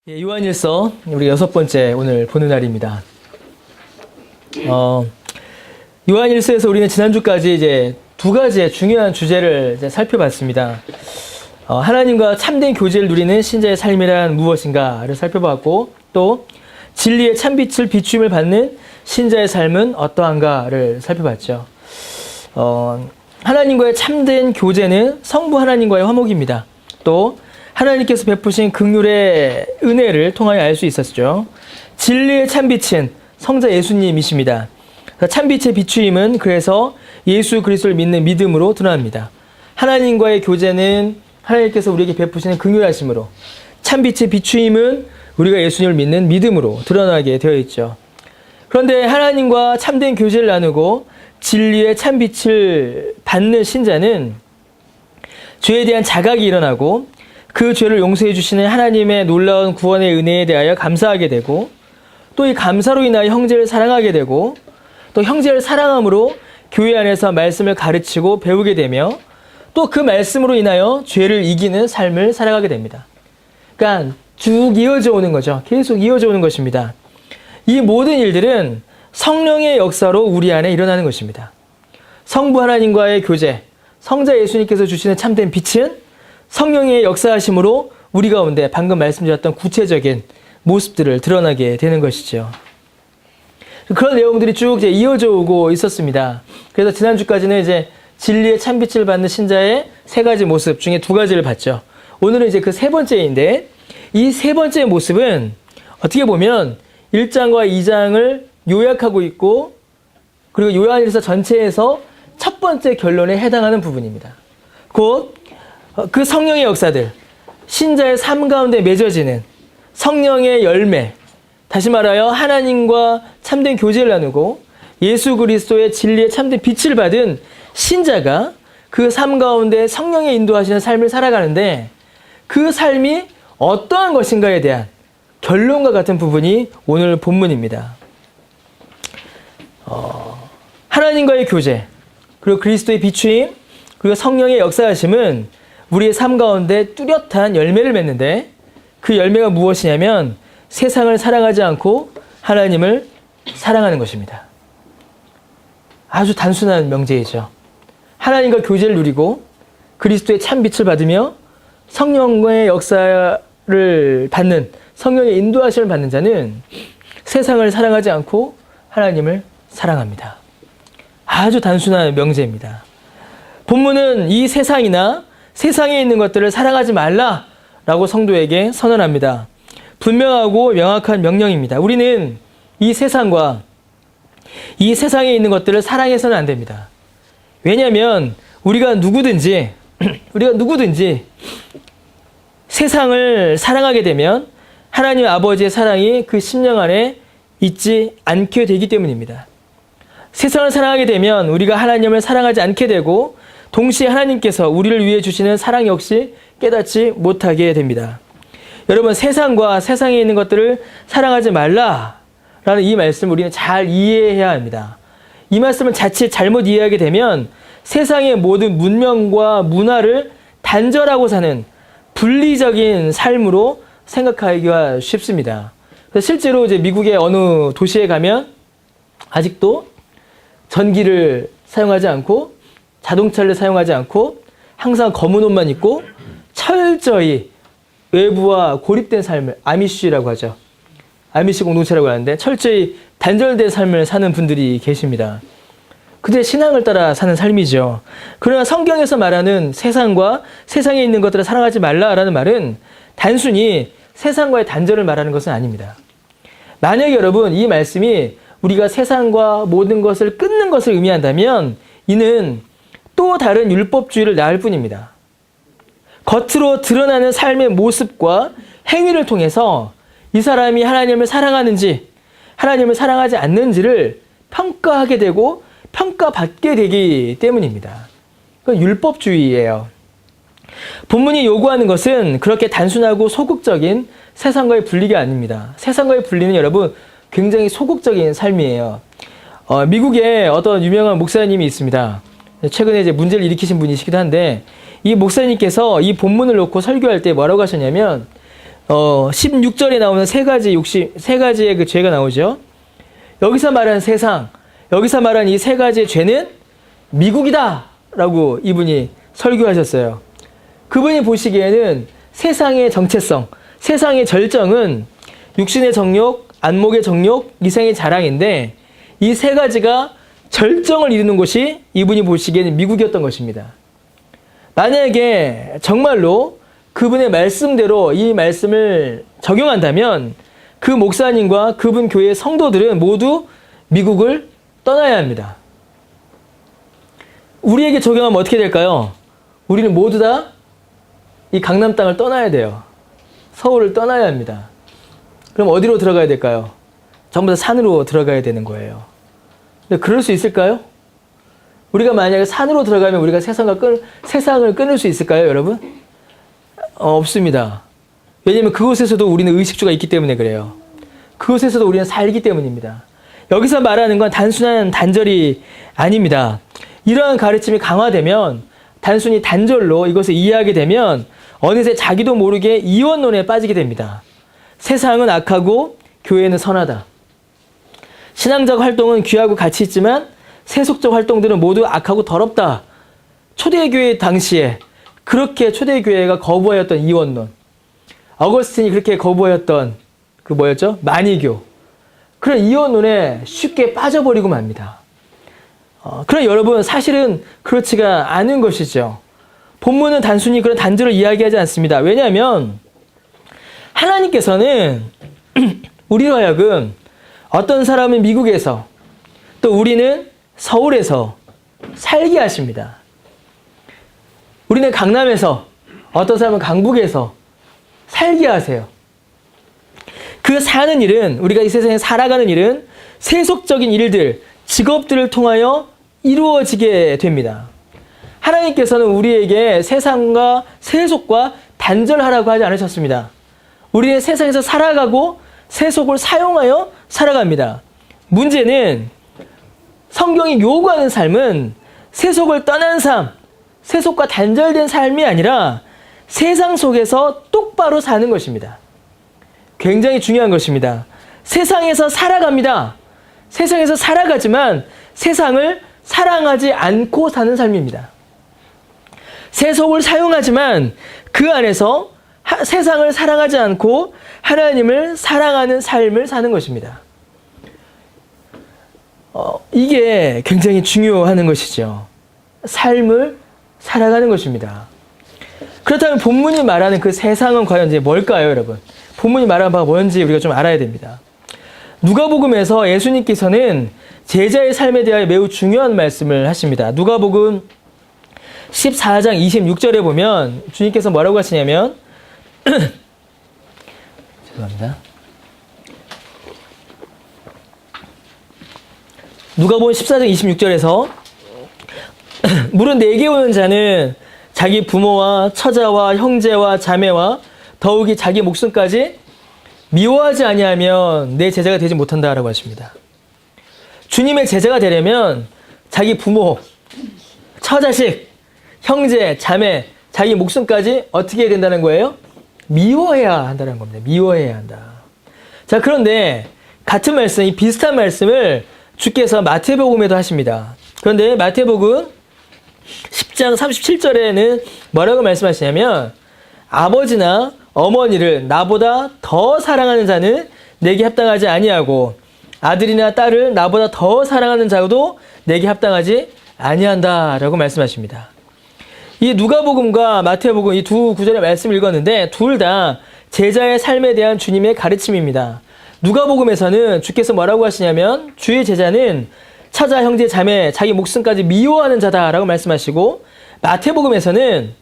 요한일서 우리 6번째 오늘 보는 날입니다. 요한일서에서 우리는 지난주까지 이제 두 가지의 중요한 주제를 이제 살펴봤습니다. 하나님과 참된 교제를 누리는 신자의 삶이란 무엇인가를 살펴봤고, 또 진리의 참빛을 비추임을 받는 신자의 삶은 어떠한가를 살펴봤죠. 하나님과의 참된 교제는 성부 하나님과의 화목입니다. 또 하나님께서 베푸신 긍휼의 은혜를 통하여 알 수 있었죠. 진리의 참빛은 성자 예수님이십니다. 참빛의 비추임은 그래서 예수 그리스도를 믿는 믿음으로 드러납니다. 하나님과의 교제는 하나님께서 우리에게 베푸시는 긍휼하심으로, 참빛의 비추임은 우리가 예수님을 믿는 믿음으로 드러나게 되어 있죠. 그런데 하나님과 참된 교제를 나누고 진리의 참빛을 받는 신자는 죄에 대한 자각이 일어나고 그 죄를 용서해 주시는 하나님의 놀라운 구원의 은혜에 대하여 감사하게 되고, 또 이 감사로 인하여 형제를 사랑하게 되고, 또 형제를 사랑함으로 교회 안에서 말씀을 가르치고 배우게 되며, 또 그 말씀으로 인하여 죄를 이기는 삶을 살아가게 됩니다. 그러니까 쭉 이어져 오는 거죠. 계속 이어져 오는 것입니다. 이 모든 일들은 성령의 역사로 우리 안에 일어나는 것입니다. 성부 하나님과의 교제, 성자 예수님께서 주시는 참된 빛은 성령의 역사하심으로 우리 가운데 방금 말씀드렸던 구체적인 모습들을 드러나게 되는 것이죠. 그런 내용들이 쭉 이제 이어져 오고 있었습니다. 그래서 지난주까지는 이제 진리의 참빛을 받는 신자의 세 가지 모습 중에 두 가지를 봤죠. 오늘은 이제 그 세 번째인데, 이 세 번째 모습은 어떻게 보면 1장과 2장을 요약하고 있고, 그리고 요한일서 전체에서 첫 번째 결론에 해당하는 부분입니다. 곧 그 성령의 역사들, 신자의 삶 가운데 맺어지는 성령의 열매, 다시 말하여 하나님과 참된 교제를 나누고 예수 그리스도의 진리의 참된 빛을 받은 신자가 그 삶 가운데 성령의 인도하시는 삶을 살아가는데, 그 삶이 어떠한 것인가에 대한 결론과 같은 부분이 오늘 본문입니다. 하나님과의 교제, 그리고 그리스도의 비추임, 그리고 성령의 역사하심은 우리의 삶 가운데 뚜렷한 열매를 맺는데, 그 열매가 무엇이냐면 세상을 사랑하지 않고 하나님을 사랑하는 것입니다. 아주 단순한 명제이죠. 하나님과 교제를 누리고 그리스도의 참빛을 받으며 성령의 역사를 받는, 성령의 인도하심을 받는 자는 세상을 사랑하지 않고 하나님을 사랑합니다. 아주 단순한 명제입니다. 본문은 이 세상이나 세상에 있는 것들을 사랑하지 말라라고 성도에게 선언합니다. 분명하고 명확한 명령입니다. 우리는 이 세상과 이 세상에 있는 것들을 사랑해서는 안 됩니다. 왜냐하면 우리가 누구든지 세상을 사랑하게 되면 하나님 아버지의 사랑이 그 심령 안에 있지 않게 되기 때문입니다. 세상을 사랑하게 되면 우리가 하나님을 사랑하지 않게 되고, 동시에 하나님께서 우리를 위해 주시는 사랑 역시 깨닫지 못하게 됩니다. 여러분, 세상과 세상에 있는 것들을 사랑하지 말라라는 이 말씀을 우리는 잘 이해해야 합니다. 이 말씀을 자칫 잘못 이해하게 되면 세상의 모든 문명과 문화를 단절하고 사는 분리적인 삶으로 생각하기가 쉽습니다. 그래서 실제로 이제 미국의 어느 도시에 가면 아직도 전기를 사용하지 않고 자동차를 사용하지 않고 항상 검은 옷만 입고 철저히 외부와 고립된 삶을, 아미쉬라고 하죠. 아미쉬 공동체라고 하는데 철저히 단절된 삶을 사는 분들이 계십니다. 그들의 신앙을 따라 사는 삶이죠. 그러나 성경에서 말하는 세상과 세상에 있는 것들을 사랑하지 말라라는 말은 단순히 세상과의 단절을 말하는 것은 아닙니다. 만약 여러분 이 말씀이 우리가 세상과 모든 것을 끊는 것을 의미한다면 이는 또 다른 율법주의를 낳을 뿐입니다. 겉으로 드러나는 삶의 모습과 행위를 통해서 이 사람이 하나님을 사랑하는지 하나님을 사랑하지 않는지를 평가하게 되고 평가받게 되기 때문입니다. 그건 율법주의예요. 본문이 요구하는 것은 그렇게 단순하고 소극적인 세상과의 분리가 아닙니다. 세상과의 분리는 여러분 굉장히 소극적인 삶이에요. 미국에 어떤 유명한 목사님이 있습니다. 최근에 이제 문제를 일으키신 분이시기도 한데, 이 목사님께서 이 본문을 놓고 설교할 때 뭐라고 하셨냐면, 16절에 나오는 세 가지의 그 죄가 나오죠. 여기서 말하는 세상, 여기서 말하는 이 세 가지의 죄는 미국이다! 라고 이분이 설교하셨어요. 그분이 보시기에는 세상의 정체성, 세상의 절정은 육신의 정욕, 안목의 정욕, 이생의 자랑인데 이 세 가지가 절정을 이루는 곳이 이분이 보시기에는 미국이었던 것입니다. 만약에 정말로 그분의 말씀대로 이 말씀을 적용한다면 그 목사님과 그분 교회의 성도들은 모두 미국을 떠나야 합니다. 우리에게 적용하면 어떻게 될까요? 우리는 모두 다 이 강남 땅을 떠나야 돼요. 서울을 떠나야 합니다. 그럼 어디로 들어가야 될까요? 전부 다 산으로 들어가야 되는 거예요. 근데 그럴 수 있을까요? 우리가 만약에 산으로 들어가면 우리가 세상을 끊을 수 있을까요, 여러분? 없습니다. 왜냐하면 그곳에서도 우리는 의식주가 있기 때문에 그래요. 그곳에서도 우리는 살기 때문입니다. 여기서 말하는 건 단순한 단절이 아닙니다. 이러한 가르침이 강화되면 단순히 단절로 이것을 이해하게 되면 어느새 자기도 모르게 이원론에 빠지게 됩니다. 세상은 악하고 교회는 선하다. 신앙적 활동은 귀하고 가치 있지만 세속적 활동들은 모두 악하고 더럽다. 초대교회 당시에 그렇게 초대교회가 거부하였던 이원론. 어거스틴이 그렇게 거부하였던 그 뭐였죠? 만이교. 그런 이원론에 쉽게 빠져버리고 맙니다. 그럼 여러분 사실은 그렇지가 않은 것이죠. 본문은 단순히 그런 단절을 이야기하지 않습니다. 왜냐하면 하나님께서는 우리로 하여금 어떤 사람은 미국에서 또 우리는 서울에서 살게 하십니다. 우리는 강남에서 어떤 사람은 강북에서 살게 하세요. 그 사는 일은 우리가 이 세상에 살아가는 일은 세속적인 일들, 직업들을 통하여 이루어지게 됩니다. 하나님께서는 우리에게 세상과 세속과 단절하라고 하지 않으셨습니다. 우리는 세상에서 살아가고 세속을 사용하여 살아갑니다. 문제는 성경이 요구하는 삶은 세속을 떠난 삶, 세속과 단절된 삶이 아니라 세상 속에서 똑바로 사는 것입니다. 굉장히 중요한 것입니다. 세상에서 살아갑니다. 세상에서 살아가지만 세상을 사랑하지 않고 사는 삶입니다. 세속을 사용하지만 그 안에서 세상을 사랑하지 않고 하나님을 사랑하는 삶을 사는 것입니다. 이게 굉장히 중요한 것이죠. 삶을 살아가는 것입니다. 그렇다면 본문이 말하는 그 세상은 과연 이제 뭘까요, 여러분? 본문이 말하는 바가 뭔지 우리가 좀 알아야 됩니다. 누가복음에서 예수님께서는 제자의 삶에 대하여 매우 중요한 말씀을 하십니다. 누가복음 14장 26절에 보면 주님께서 뭐라고 하시냐면 죄송합니다. 누가복음 14장 26절에서 물은 내게 오는 자는 자기 부모와 처자와 형제와 자매와 더욱이 자기 목숨까지 미워하지 아니하면 내 제자가 되지 못한다라고 하십니다. 주님의 제자가 되려면 자기 부모, 처자식, 형제, 자매, 자기 목숨까지 어떻게 해야 된다는 거예요? 미워해야 한다는 겁니다. 미워해야 한다. 자, 그런데 같은 말씀, 이 비슷한 말씀을 주께서 마태복음에도 하십니다. 그런데 마태복음 10장 37절에는 뭐라고 말씀하시냐면 아버지나 어머니를 나보다 더 사랑하는 자는 내게 합당하지 아니하고 아들이나 딸을 나보다 더 사랑하는 자도 내게 합당하지 아니한다라고 말씀하십니다. 이 누가복음과 마태복음 이 두 구절의 말씀을 읽었는데 둘 다 제자의 삶에 대한 주님의 가르침입니다. 누가복음에서는 주께서 뭐라고 하시냐면 주의 제자는 처자, 형제, 자매, 자기 목숨까지 미워하는 자다라고 말씀하시고 마태복음에서는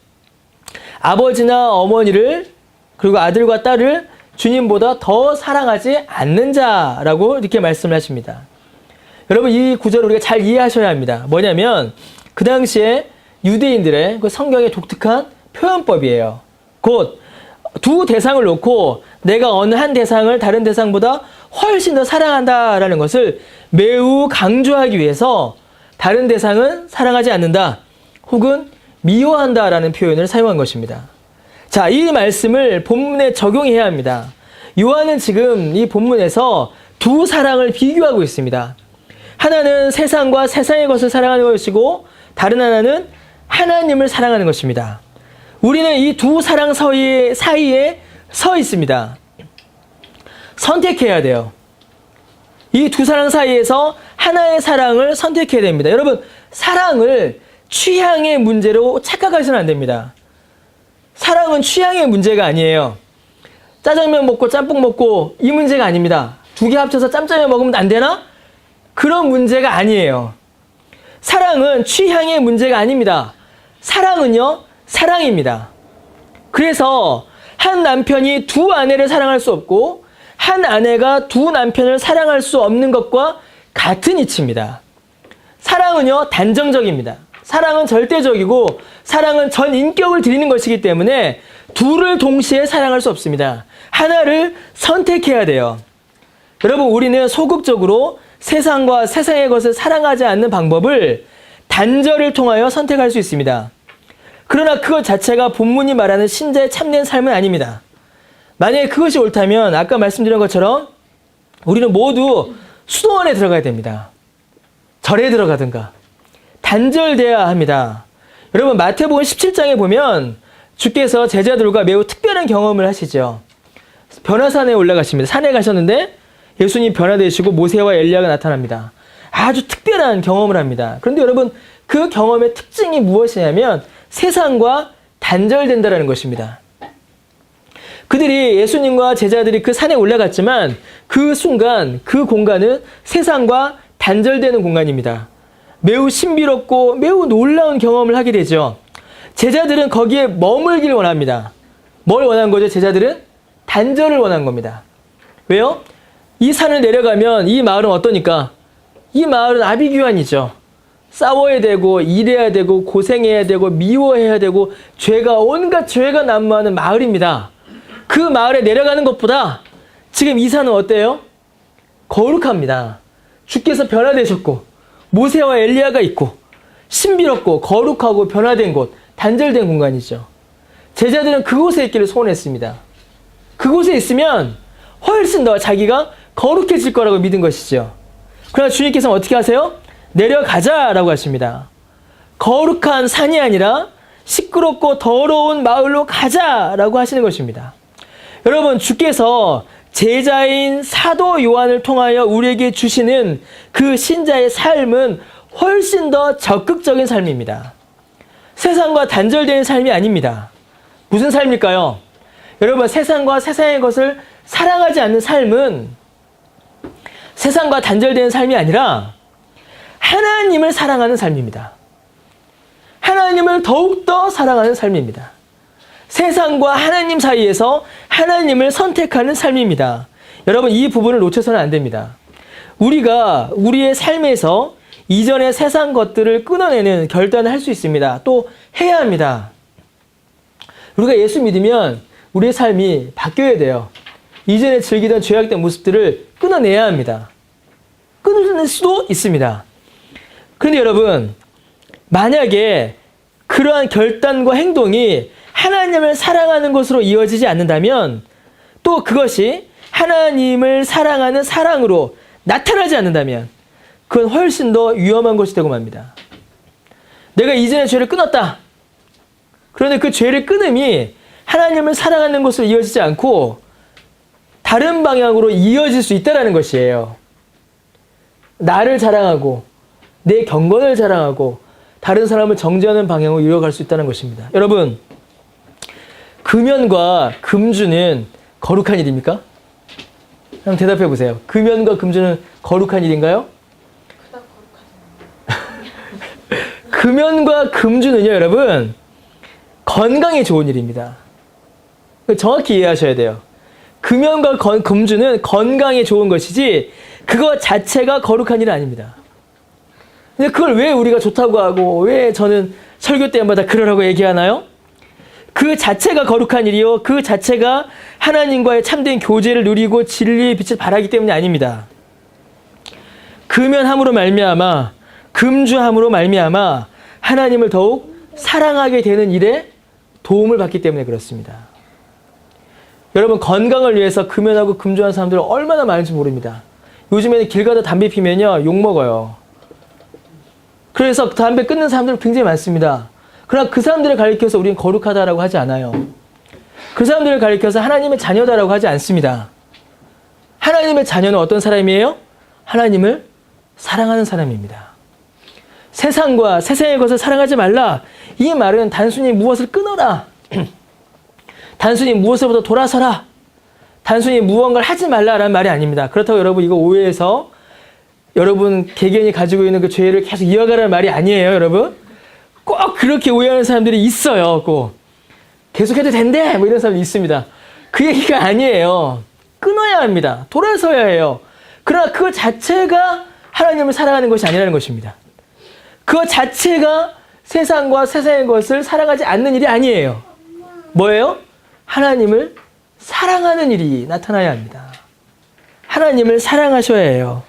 아버지나 어머니를 그리고 아들과 딸을 주님보다 더 사랑하지 않는 자라고 이렇게 말씀을 하십니다. 여러분 이 구절을 우리가 잘 이해하셔야 합니다. 뭐냐면 그 당시에 유대인들의 그 성경의 독특한 표현법이에요. 곧 두 대상을 놓고 내가 어느 한 대상을 다른 대상보다 훨씬 더 사랑한다라는 것을 매우 강조하기 위해서 다른 대상은 사랑하지 않는다 혹은 미워한다라는 표현을 사용한 것입니다. 자, 이 말씀을 본문에 적용해야 합니다. 요한은 지금 이 본문에서 두 사랑을 비교하고 있습니다. 하나는 세상과 세상의 것을 사랑하는 것이고 다른 하나는 하나님을 사랑하는 것입니다. 우리는 이 두 사랑 사이에 서 있습니다. 선택해야 돼요. 이 두 사랑 사이에서 하나의 사랑을 선택해야 됩니다. 여러분, 사랑을 취향의 문제로 착각하시면 안 됩니다. 사랑은 취향의 문제가 아니에요. 짜장면 먹고 짬뽕 먹고 이 문제가 아닙니다. 두 개 합쳐서 짬짜면 먹으면 안 되나? 그런 문제가 아니에요. 사랑은 취향의 문제가 아닙니다. 사랑은요, 사랑입니다. 그래서 한 남편이 두 아내를 사랑할 수 없고 한 아내가 두 남편을 사랑할 수 없는 것과 같은 이치입니다. 사랑은요, 단정적입니다. 사랑은 절대적이고 사랑은 전 인격을 드리는 것이기 때문에 둘을 동시에 사랑할 수 없습니다. 하나를 선택해야 돼요. 여러분, 우리는 소극적으로 세상과 세상의 것을 사랑하지 않는 방법을 단절을 통하여 선택할 수 있습니다. 그러나 그것 자체가 본문이 말하는 신자의 참된 삶은 아닙니다. 만약에 그것이 옳다면 아까 말씀드린 것처럼 우리는 모두 수도원에 들어가야 됩니다. 절에 들어가든가 단절돼야 합니다. 여러분, 마태복음 17장에 보면 주께서 제자들과 매우 특별한 경험을 하시죠. 변화산에 올라가십니다. 산에 가셨는데 예수님 변화되시고 모세와 엘리야가 나타납니다. 아주 특별한 경험을 합니다. 그런데 여러분, 그 경험의 특징이 무엇이냐면 세상과 단절된다는 것입니다. 그들이 예수님과 제자들이 그 산에 올라갔지만 그 순간 그 공간은 세상과 단절되는 공간입니다. 매우 신비롭고 매우 놀라운 경험을 하게 되죠. 제자들은 거기에 머물길 원합니다. 뭘 원한 거죠? 제자들은 단절을 원한 겁니다. 왜요? 이 산을 내려가면 이 마을은 어떠니까? 이 마을은 아비규환이죠. 싸워야 되고 일해야 되고 고생해야 되고 미워해야 되고 온갖 죄가 난무하는 마을입니다. 그 마을에 내려가는 것보다 지금 이 산은 어때요? 거룩합니다. 주께서 변화되셨고 모세와 엘리야가 있고 신비롭고 거룩하고 변화된 곳, 단절된 공간이죠. 제자들은 그곳에 있기를 소원했습니다. 그곳에 있으면 훨씬 더 자기가 거룩해질 거라고 믿은 것이죠. 그러나 주님께서는 어떻게 하세요? 내려가자라고 하십니다. 거룩한 산이 아니라 시끄럽고 더러운 마을로 가자라고 하시는 것입니다. 여러분, 주께서 제자인 사도 요한을 통하여 우리에게 주시는 그 신자의 삶은 훨씬 더 적극적인 삶입니다. 세상과 단절되는 삶이 아닙니다. 무슨 삶일까요? 여러분, 세상과 세상의 것을 사랑하지 않는 삶은 세상과 단절되는 삶이 아니라 하나님을 사랑하는 삶입니다. 하나님을 더욱더 사랑하는 삶입니다. 세상과 하나님 사이에서 하나님을 선택하는 삶입니다. 여러분, 이 부분을 놓쳐서는 안 됩니다. 우리가 우리의 삶에서 이전의 세상 것들을 끊어내는 결단을 할 수 있습니다. 또 해야 합니다. 우리가 예수 믿으면 우리의 삶이 바뀌어야 돼요. 이전에 즐기던 죄악된 모습들을 끊어내야 합니다. 끊을 수도 있습니다. 그런데 여러분, 만약에 그러한 결단과 행동이 하나님을 사랑하는 것으로 이어지지 않는다면, 또 그것이 하나님을 사랑하는 사랑으로 나타나지 않는다면 그건 훨씬 더 위험한 것이 되고 맙니다. 내가 이전에 죄를 끊었다. 그런데 그 죄를 끊음이 하나님을 사랑하는 것으로 이어지지 않고 다른 방향으로 이어질 수 있다는 것이에요. 나를 자랑하고 내 경건을 자랑하고 다른 사람을 정죄하는 방향으로 이어갈 수 있다는 것입니다. 여러분, 금연과 금주는 거룩한 일입니까? 한번 대답해 보세요. 금연과 금주는 거룩한 일인가요? 금연과 금주는요, 여러분, 건강에 좋은 일입니다. 정확히 이해하셔야 돼요. 금연과 금주는 건강에 좋은 것이지 그것 자체가 거룩한 일은 아닙니다. 근데 그걸 왜 우리가 좋다고 하고 왜 저는 설교 때마다 그러라고 얘기하나요? 그 자체가 거룩한 일이요, 그 자체가 하나님과의 참된 교제를 누리고 진리의 빛을 발하기 때문이 아닙니다. 금연함으로 말미암아, 금주함으로 말미암아 하나님을 더욱 사랑하게 되는 일에 도움을 받기 때문에 그렇습니다. 여러분 건강을 위해서 금연하고 금주하는 사람들은 얼마나 많은지 모릅니다. 요즘에는 길 가다 담배 피면요 욕먹어요. 그래서 담배 끊는 사람들은 굉장히 많습니다. 그러나 그 사람들을 가리켜서 우리는 거룩하다라고 하지 않아요. 그 사람들을 가리켜서 하나님의 자녀다라고 하지 않습니다. 하나님의 자녀는 어떤 사람이에요? 하나님을 사랑하는 사람입니다. 세상과 세상의 것을 사랑하지 말라. 이 말은 단순히 무엇을 끊어라. 단순히 무엇으로부터 돌아서라. 단순히 무언가를 하지 말라라는 말이 아닙니다. 그렇다고 여러분 이거 오해해서 여러분 개개인이 가지고 있는 그 죄를 계속 이어가라는 말이 아니에요, 여러분. 꼭 그렇게 오해하는 사람들이 있어요. 꼭 계속해도 된대 뭐 이런 사람이 있습니다. 그 얘기가 아니에요. 끊어야 합니다. 돌아서야 해요. 그러나 그 자체가 하나님을 사랑하는 것이 아니라는 것입니다. 그 자체가 세상과 세상의 것을 사랑하지 않는 일이 아니에요. 뭐예요? 하나님을 사랑하는 일이 나타나야 합니다. 하나님을 사랑하셔야 해요.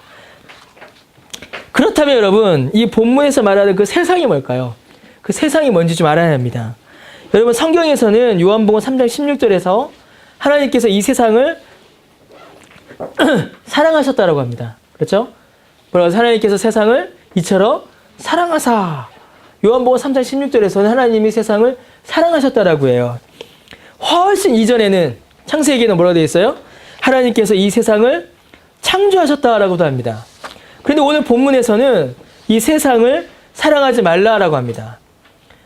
그렇다면 여러분 이 본문에서 말하는 그 세상이 뭘까요? 그 세상이 뭔지 좀 알아야 합니다. 여러분 성경에서는 요한복음 3장 16절에서 하나님께서 이 세상을 사랑하셨다라고 합니다. 그렇죠? 뭐라고 하나님께서 세상을 이처럼 사랑하사. 요한복음 3장 16절에서는 하나님이 세상을 사랑하셨다라고 해요. 훨씬 이전에는 창세기에는 뭐라고 되어 있어요? 하나님께서 이 세상을 창조하셨다라고도 합니다. 그런데 오늘 본문에서는 이 세상을 사랑하지 말라라고 합니다.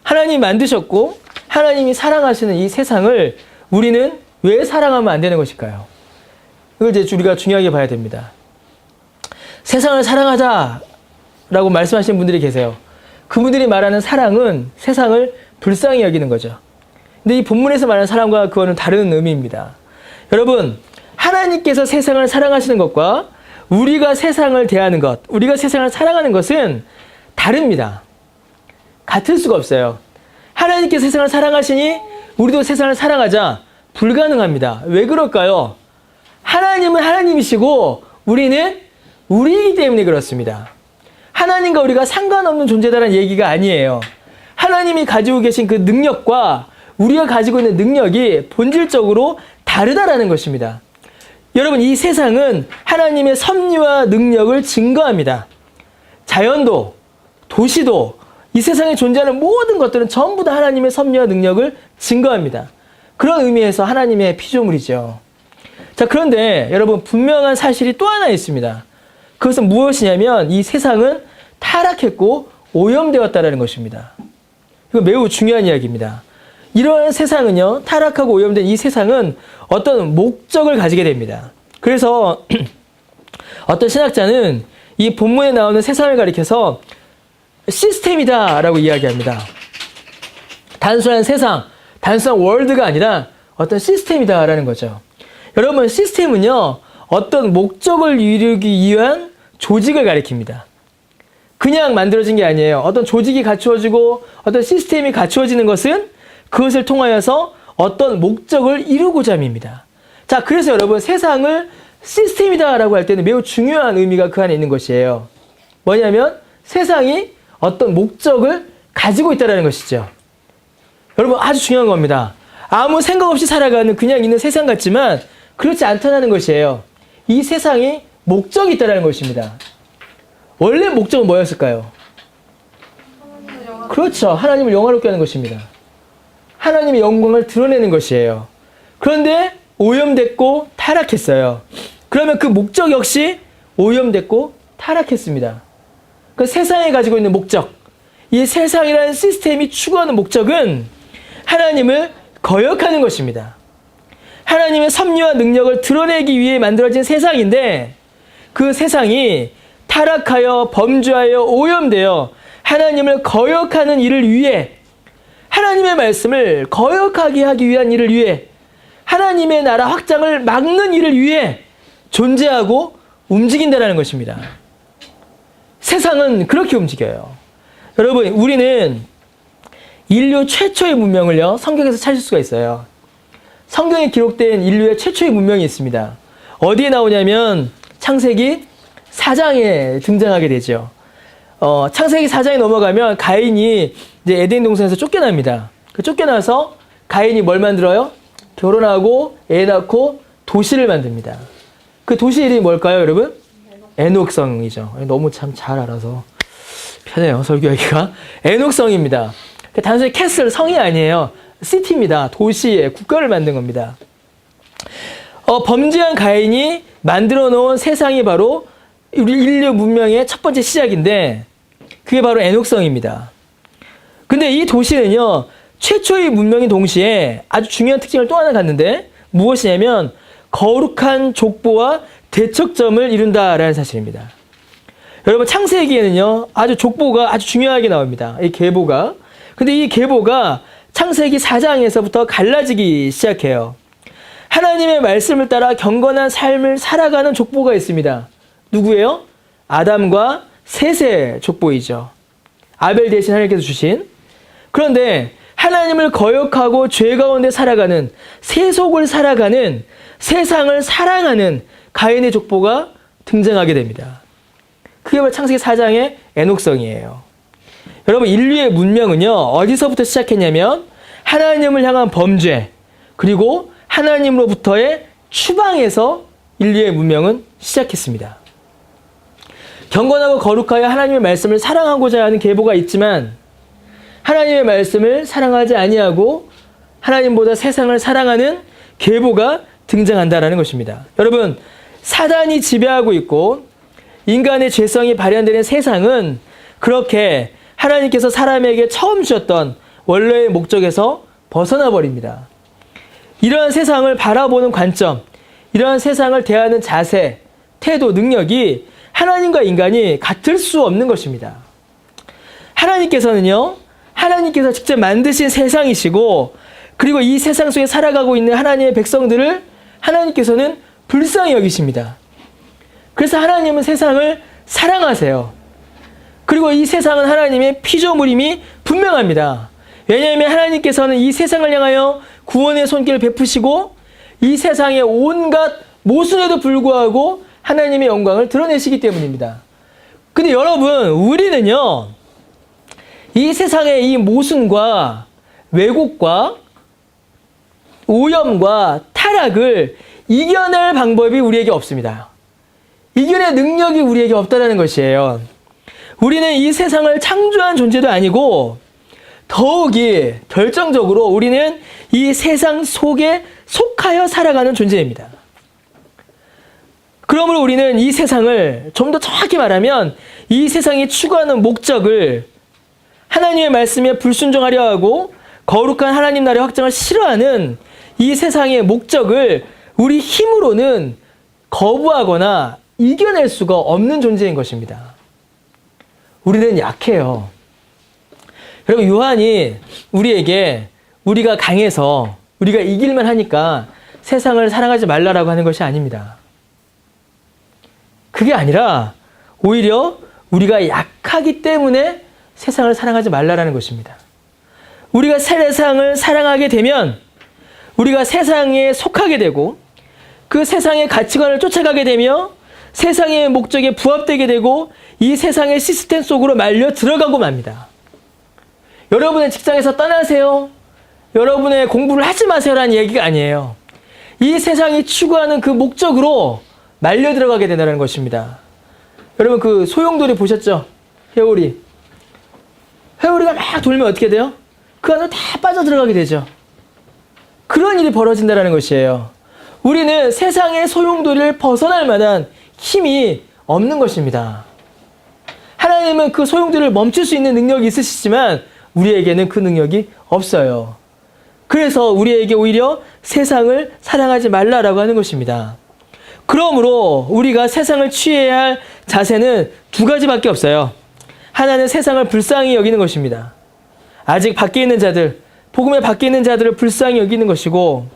하나님이 만드셨고 하나님이 사랑하시는 이 세상을 우리는 왜 사랑하면 안 되는 것일까요? 이걸 이제 우리가 중요하게 봐야 됩니다. 세상을 사랑하자라고 말씀하시는 분들이 계세요. 그분들이 말하는 사랑은 세상을 불쌍히 여기는 거죠. 근데 이 본문에서 말하는 사랑과 그거는 다른 의미입니다. 여러분, 하나님께서 세상을 사랑하시는 것과 우리가 세상을 대하는 것, 우리가 세상을 사랑하는 것은 다릅니다. 같을 수가 없어요. 하나님께서 세상을 사랑하시니 우리도 세상을 사랑하자. 불가능합니다. 왜 그럴까요? 하나님은 하나님이시고 우리는 우리이기 때문에 그렇습니다. 하나님과 우리가 상관없는 존재다라는 얘기가 아니에요. 하나님이 가지고 계신 그 능력과 우리가 가지고 있는 능력이 본질적으로 다르다라는 것입니다. 여러분, 이 세상은 하나님의 섭리와 능력을 증거합니다. 자연도, 도시도, 이 세상에 존재하는 모든 것들은 전부 다 하나님의 섭리와 능력을 증거합니다. 그런 의미에서 하나님의 피조물이죠. 자, 그런데 여러분, 분명한 사실이 또 하나 있습니다. 그것은 무엇이냐면 이 세상은 타락했고 오염되었다라는 것입니다. 이거 매우 중요한 이야기입니다. 이러한 세상은요, 타락하고 오염된 이 세상은 어떤 목적을 가지게 됩니다. 그래서 어떤 신학자는 이 본문에 나오는 세상을 가리켜서 시스템이다라고 이야기합니다. 단순한 세상, 단순한 월드가 아니라 어떤 시스템이다라는 거죠. 여러분, 시스템은요, 어떤 목적을 이루기 위한 조직을 가리킵니다. 그냥 만들어진 게 아니에요. 어떤 조직이 갖추어지고 어떤 시스템이 갖추어지는 것은 그것을 통하여서 어떤 목적을 이루고자 합니다. 자, 그래서 여러분, 세상을 시스템이다라고 할 때는 매우 중요한 의미가 그 안에 있는 것이에요. 뭐냐면 세상이 어떤 목적을 가지고 있다는 것이죠. 여러분, 아주 중요한 겁니다. 아무 생각 없이 살아가는 그냥 있는 세상 같지만 그렇지 않다는 것이에요. 이 세상이 목적이 있다는 것입니다. 원래 목적은 뭐였을까요? 그렇죠. 하나님을 영화롭게 하는 것입니다. 하나님의 영광을 드러내는 것이에요. 그런데 오염됐고 타락했어요. 그러면 그 목적 역시 오염됐고 타락했습니다. 그 세상에 가지고 있는 목적, 이 세상이라는 시스템이 추구하는 목적은 하나님을 거역하는 것입니다. 하나님의 섭리와 능력을 드러내기 위해 만들어진 세상인데 그 세상이 타락하여 범죄하여 오염되어 하나님을 거역하는 일을 위해, 하나님의 말씀을 거역하게 하기 위한 일을 위해, 하나님의 나라 확장을 막는 일을 위해 존재하고 움직인다는 것입니다. 세상은 그렇게 움직여요. 여러분, 우리는 인류 최초의 문명을요, 성경에서 찾을 수가 있어요. 성경에 기록된 인류의 최초의 문명이 있습니다. 어디에 나오냐면 창세기 4장에 등장하게 되죠. 창세기 4장에 넘어가면 가인이 이제 에덴 동산에서 쫓겨납니다. 그 쫓겨나서 가인이 뭘 만들어요? 결혼하고 애 낳고 도시를 만듭니다. 그 도시 이름이 뭘까요, 여러분? 에녹성이죠. 너무 참 잘 알아서 편해요, 설교하기가. 에녹성입니다. 단순히 캐슬, 성이 아니에요. 시티입니다. 도시에 국가를 만든 겁니다. 범죄한 가인이 만들어 놓은 세상이 바로 우리 인류 문명의 첫 번째 시작인데 그게 바로 에녹성입니다. 근데 이 도시는요, 최초의 문명인 동시에 아주 중요한 특징을 또 하나 갖는데 무엇이냐면 거룩한 족보와 대척점을 이룬다라는 사실입니다. 여러분, 창세기에는요, 아주 족보가 아주 중요하게 나옵니다. 이 계보가. 근데 이 계보가 창세기 4장에서부터 갈라지기 시작해요. 하나님의 말씀을 따라 경건한 삶을 살아가는 족보가 있습니다. 누구예요? 아담과 셋의 족보이죠. 아벨 대신 하나님께서 주신. 그런데 하나님을 거역하고 죄 가운데 살아가는, 세속을 살아가는, 세상을 사랑하는 가인의 족보가 등장하게 됩니다. 그게 바로 창세기 4장의 에녹성이에요. 여러분, 인류의 문명은요, 어디서부터 시작했냐면 하나님을 향한 범죄, 그리고 하나님으로부터의 추방에서 인류의 문명은 시작했습니다. 경건하고 거룩하여 하나님의 말씀을 사랑하고자 하는 계보가 있지만 하나님의 말씀을 사랑하지 아니하고 하나님보다 세상을 사랑하는 계보가 등장한다라는 것입니다. 여러분, 사단이 지배하고 있고 인간의 죄성이 발현되는 세상은 그렇게 하나님께서 사람에게 처음 주셨던 원래의 목적에서 벗어나 버립니다. 이러한 세상을 바라보는 관점, 이러한 세상을 대하는 자세, 태도, 능력이 하나님과 인간이 같을 수 없는 것입니다. 하나님께서는요, 하나님께서 직접 만드신 세상이시고, 그리고 이 세상 속에 살아가고 있는 하나님의 백성들을 하나님께서는 불쌍히 여기십니다. 그래서 하나님은 세상을 사랑하세요. 그리고 이 세상은 하나님의 피조물임이 분명합니다. 왜냐하면 하나님께서는 이 세상을 향하여 구원의 손길을 베푸시고 이 세상의 온갖 모순에도 불구하고 하나님의 영광을 드러내시기 때문입니다. 근데 여러분, 우리는요, 이 세상의 이 모순과 왜곡과 오염과 타락을 이겨낼 방법이 우리에게 없습니다. 이겨낼 능력이 우리에게 없다는 것이에요. 우리는 이 세상을 창조한 존재도 아니고 더욱이 결정적으로 우리는 이 세상 속에 속하여 살아가는 존재입니다. 그러므로 우리는 이 세상을 좀 더 정확히 말하면 이 세상이 추구하는 목적을 하나님의 말씀에 불순종하려 하고 거룩한 하나님 나라의 확장을 싫어하는 이 세상의 목적을 우리 힘으로는 거부하거나 이겨낼 수가 없는 존재인 것입니다. 우리는 약해요. 여러분, 요한이 우리에게 우리가 강해서 우리가 이길만 하니까 세상을 사랑하지 말라라고 하는 것이 아닙니다. 그게 아니라 오히려 우리가 약하기 때문에 세상을 사랑하지 말라라는 것입니다. 우리가 세상을 사랑하게 되면 우리가 세상에 속하게 되고 그 세상의 가치관을 쫓아가게 되며 세상의 목적에 부합되게 되고 이 세상의 시스템 속으로 말려 들어가고 맙니다. 여러분의 직장에서 떠나세요. 여러분의 공부를 하지 마세요라는 얘기가 아니에요. 이 세상이 추구하는 그 목적으로 말려 들어가게 된다는 것입니다. 여러분, 그 소용돌이 보셨죠? 회오리. 회오리가 막 돌면 어떻게 돼요? 그 안으로 다 빠져들어가게 되죠. 그런 일이 벌어진다는 것이에요. 우리는 세상의 소용돌이를 벗어날 만한 힘이 없는 것입니다. 하나님은 그 소용돌이를 멈출 수 있는 능력이 있으시지만 우리에게는 그 능력이 없어요. 그래서 우리에게 오히려 세상을 사랑하지 말라라고 하는 것입니다. 그러므로 우리가 세상을 취해야 할 자세는 두 가지밖에 없어요. 하나는 세상을 불쌍히 여기는 것입니다. 아직 밖에 있는 자들, 복음에 밖에 있는 자들을 불쌍히 여기는 것이고,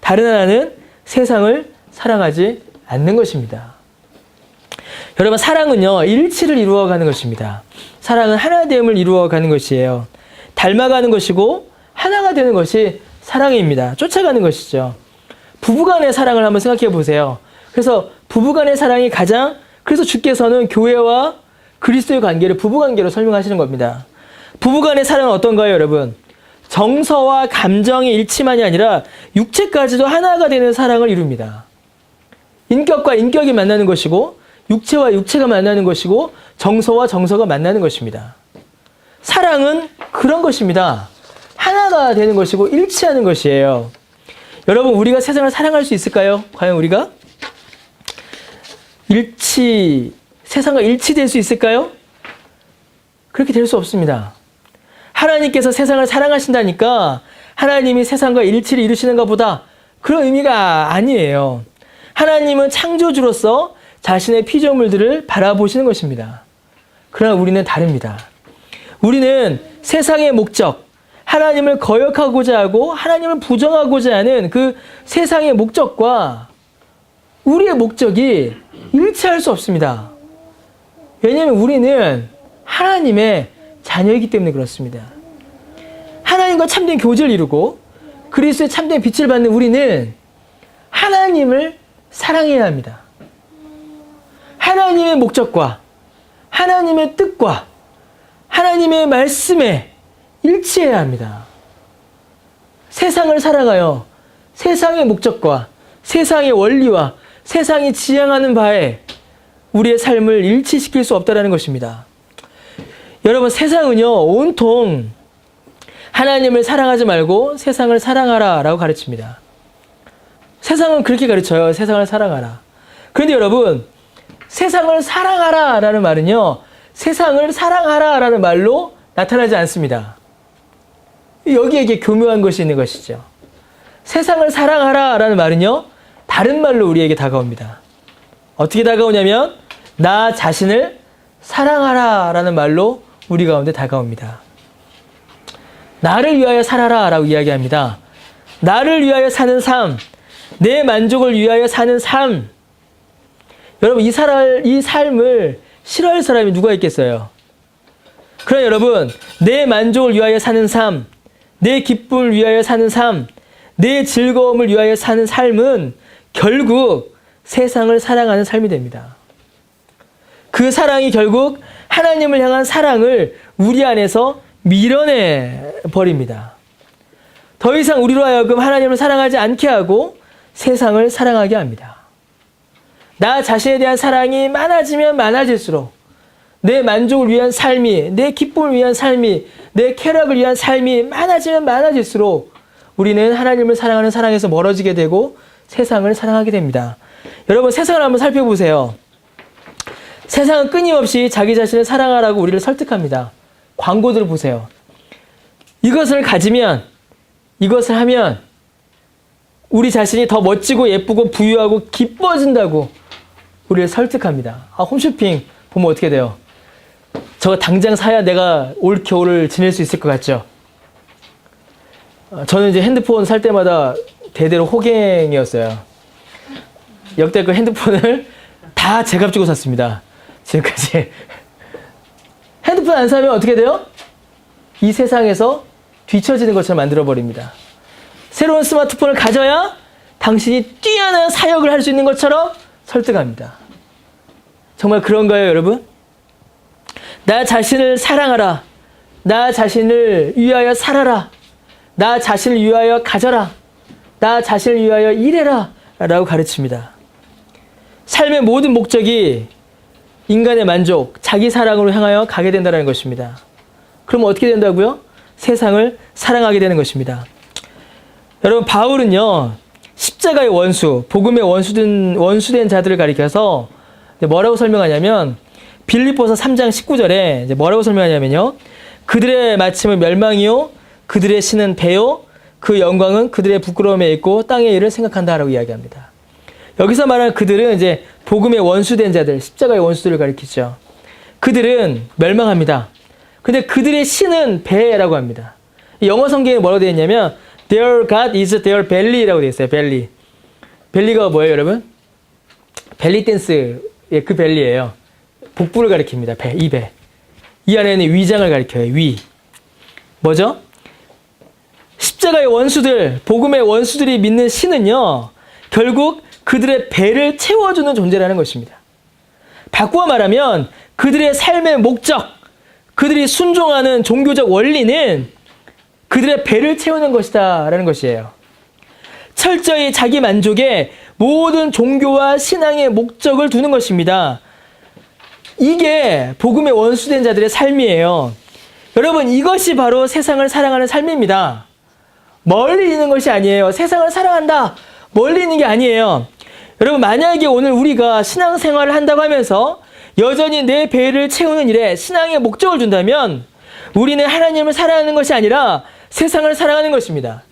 다른 하나는 세상을 사랑하지 않는 것입니다. 여러분, 사랑은요, 일치를 이루어가는 것입니다. 사랑은 하나됨을 이루어가는 것이에요. 닮아가는 것이고 하나가 되는 것이 사랑입니다. 쫓아가는 것이죠. 부부간의 사랑을 한번 생각해 보세요. 그래서 부부간의 사랑이 그래서 주께서는 교회와 그리스도의 관계를 부부관계로 설명하시는 겁니다. 부부간의 사랑은 어떤가요, 여러분? 정서와 감정의 일치만이 아니라 육체까지도 하나가 되는 사랑을 이룹니다. 인격과 인격이 만나는 것이고 육체와 육체가 만나는 것이고 정서와 정서가 만나는 것입니다. 사랑은 그런 것입니다. 하나가 되는 것이고 일치하는 것이에요. 여러분, 우리가 세상을 사랑할 수 있을까요? 과연 우리가 세상과 일치될 수 있을까요? 그렇게 될 수 없습니다. 하나님께서 세상을 사랑하신다니까 하나님이 세상과 일치를 이루시는 것보다 그런 의미가 아니에요. 하나님은 창조주로서 자신의 피조물들을 바라보시는 것입니다. 그러나 우리는 다릅니다. 우리는 세상의 목적, 하나님을 거역하고자 하고 하나님을 부정하고자 하는 그 세상의 목적과 우리의 목적이 일치할 수 없습니다. 왜냐하면 우리는 하나님의 자녀이기 때문에 그렇습니다. 하나님과 참된 교제를 이루고 그리스도의 참된 빛을 받는 우리는 하나님을 사랑해야 합니다. 하나님의 목적과 하나님의 뜻과 하나님의 말씀에 일치해야 합니다. 세상을 살아가요. 세상의 목적과 세상의 원리와 세상이 지향하는 바에 우리의 삶을 일치시킬 수 없다는 것입니다. 여러분, 세상은요, 온통 하나님을 사랑하지 말고 세상을 사랑하라 라고 가르칩니다. 세상은 그렇게 가르쳐요. 세상을 사랑하라. 그런데 여러분, 세상을 사랑하라 라는 말은요, 세상을 사랑하라 라는 말로 나타나지 않습니다. 여기에 이게 교묘한 것이 있는 것이죠. 세상을 사랑하라 라는 말은요, 다른 말로 우리에게 다가옵니다. 어떻게 다가오냐면, 나 자신을 사랑하라 라는 말로 우리 가운데 다가옵니다. 나를 위하여 살아라 라고 이야기합니다. 나를 위하여 사는 삶, 내 만족을 위하여 사는 삶. 여러분, 이 삶을 싫어할 사람이 누가 있겠어요? 그러나 여러분, 내 만족을 위하여 사는 삶, 내 기쁨을 위하여 사는 삶, 내 즐거움을 위하여 사는 삶은 결국 세상을 사랑하는 삶이 됩니다. 그 사랑이 결국 하나님을 향한 사랑을 우리 안에서 밀어내 버립니다. 더 이상 우리로 하여금 하나님을 사랑하지 않게 하고 세상을 사랑하게 합니다. 나 자신에 대한 사랑이 많아지면 많아질수록 내 만족을 위한 삶이, 내 기쁨을 위한 삶이, 내 쾌락을 위한 삶이 많아지면 많아질수록 우리는 하나님을 사랑하는 사랑에서 멀어지게 되고 세상을 사랑하게 됩니다. 여러분, 세상을 한번 살펴보세요. 세상은 끊임없이 자기 자신을 사랑하라고 우리를 설득합니다. 광고들을 보세요. 이것을 가지면, 이것을 하면 우리 자신이 더 멋지고 예쁘고 부유하고 기뻐진다고 우리를 설득합니다. 홈쇼핑 보면 어떻게 돼요? 저거 당장 사야 내가 올 겨울을 지낼 수 있을 것 같죠? 저는 이제 핸드폰 살 때마다 대대로 호갱이었어요. 역대급 핸드폰을 다 제값 주고 샀습니다. 지금까지. 핸드폰 안 사면 어떻게 돼요? 이 세상에서 뒤처지는 것처럼 만들어버립니다. 새로운 스마트폰을 가져야 당신이 뛰어난 사역을 할 수 있는 것처럼 설득합니다. 정말 그런가요, 여러분? 나 자신을 사랑하라. 나 자신을 위하여 살아라. 나 자신을 위하여 가져라. 나 자신을 위하여 일해라. 라고 가르칩니다. 삶의 모든 목적이 인간의 만족, 자기 사랑으로 향하여 가게 된다는 것입니다. 그럼 어떻게 된다고요? 세상을 사랑하게 되는 것입니다. 여러분, 바울은요, 십자가의 원수, 복음의 원수된 자들을 가리켜서 뭐라고 설명하냐면, 빌립보서 3장 19절에 뭐라고 설명하냐면요, 그들의 마침은 멸망이요, 그들의 신은 배요, 그 영광은 그들의 부끄러움에 있고 땅의 일을 생각한다라고 이야기합니다. 여기서 말하는 그들은 이제 복음의 원수된 자들, 십자가의 원수들을 가리키죠. 그들은 멸망합니다. 근데 그들의 신은 배라고 합니다. 영어 성경에 뭐라고 되어 있냐면 Their God is their belly라고 되어 있어요. belly. 벨리가 뭐예요, 여러분? 벨리 댄스의 그 벨리예요. 복부를 가리킵니다. 배, 이 배. 이 안에는 위장을 가리켜요. 위. 뭐죠? 십자가의 원수들, 복음의 원수들이 믿는 신은요, 결국 그들의 배를 채워주는 존재라는 것입니다. 바꾸어 말하면 그들의 삶의 목적, 그들이 순종하는 종교적 원리는 그들의 배를 채우는 것이다 라는 것이에요. 철저히 자기 만족에 모든 종교와 신앙의 목적을 두는 것입니다. 이게 복음의 원수된 자들의 삶이에요. 여러분, 이것이 바로 세상을 사랑하는 삶입니다. 멀리 있는 것이 아니에요. 세상을 사랑한다, 멀리 있는 게 아니에요. 여러분, 만약에 오늘 우리가 신앙생활을 한다고 하면서 여전히 내 배를 채우는 일에 신앙의 목적을 둔다면 우리는 하나님을 사랑하는 것이 아니라 세상을 사랑하는 것입니다.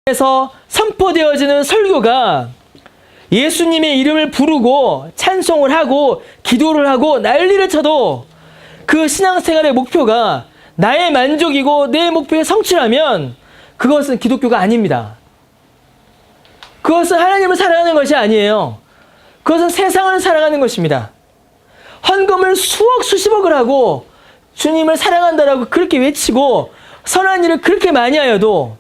그래서 선포되어지는 설교가 예수님의 이름을 부르고 찬송을 하고 기도를 하고 난리를 쳐도 그 신앙생활의 목표가 나의 만족이고 내 목표의 성취라면 그것은 기독교가 아닙니다. 그것은 하나님을 사랑하는 것이 아니에요. 그것은 세상을 사랑하는 것입니다. 헌금을 수억 수십억을 하고 주님을 사랑한다라고 그렇게 외치고 선한 일을 그렇게 많이 하여도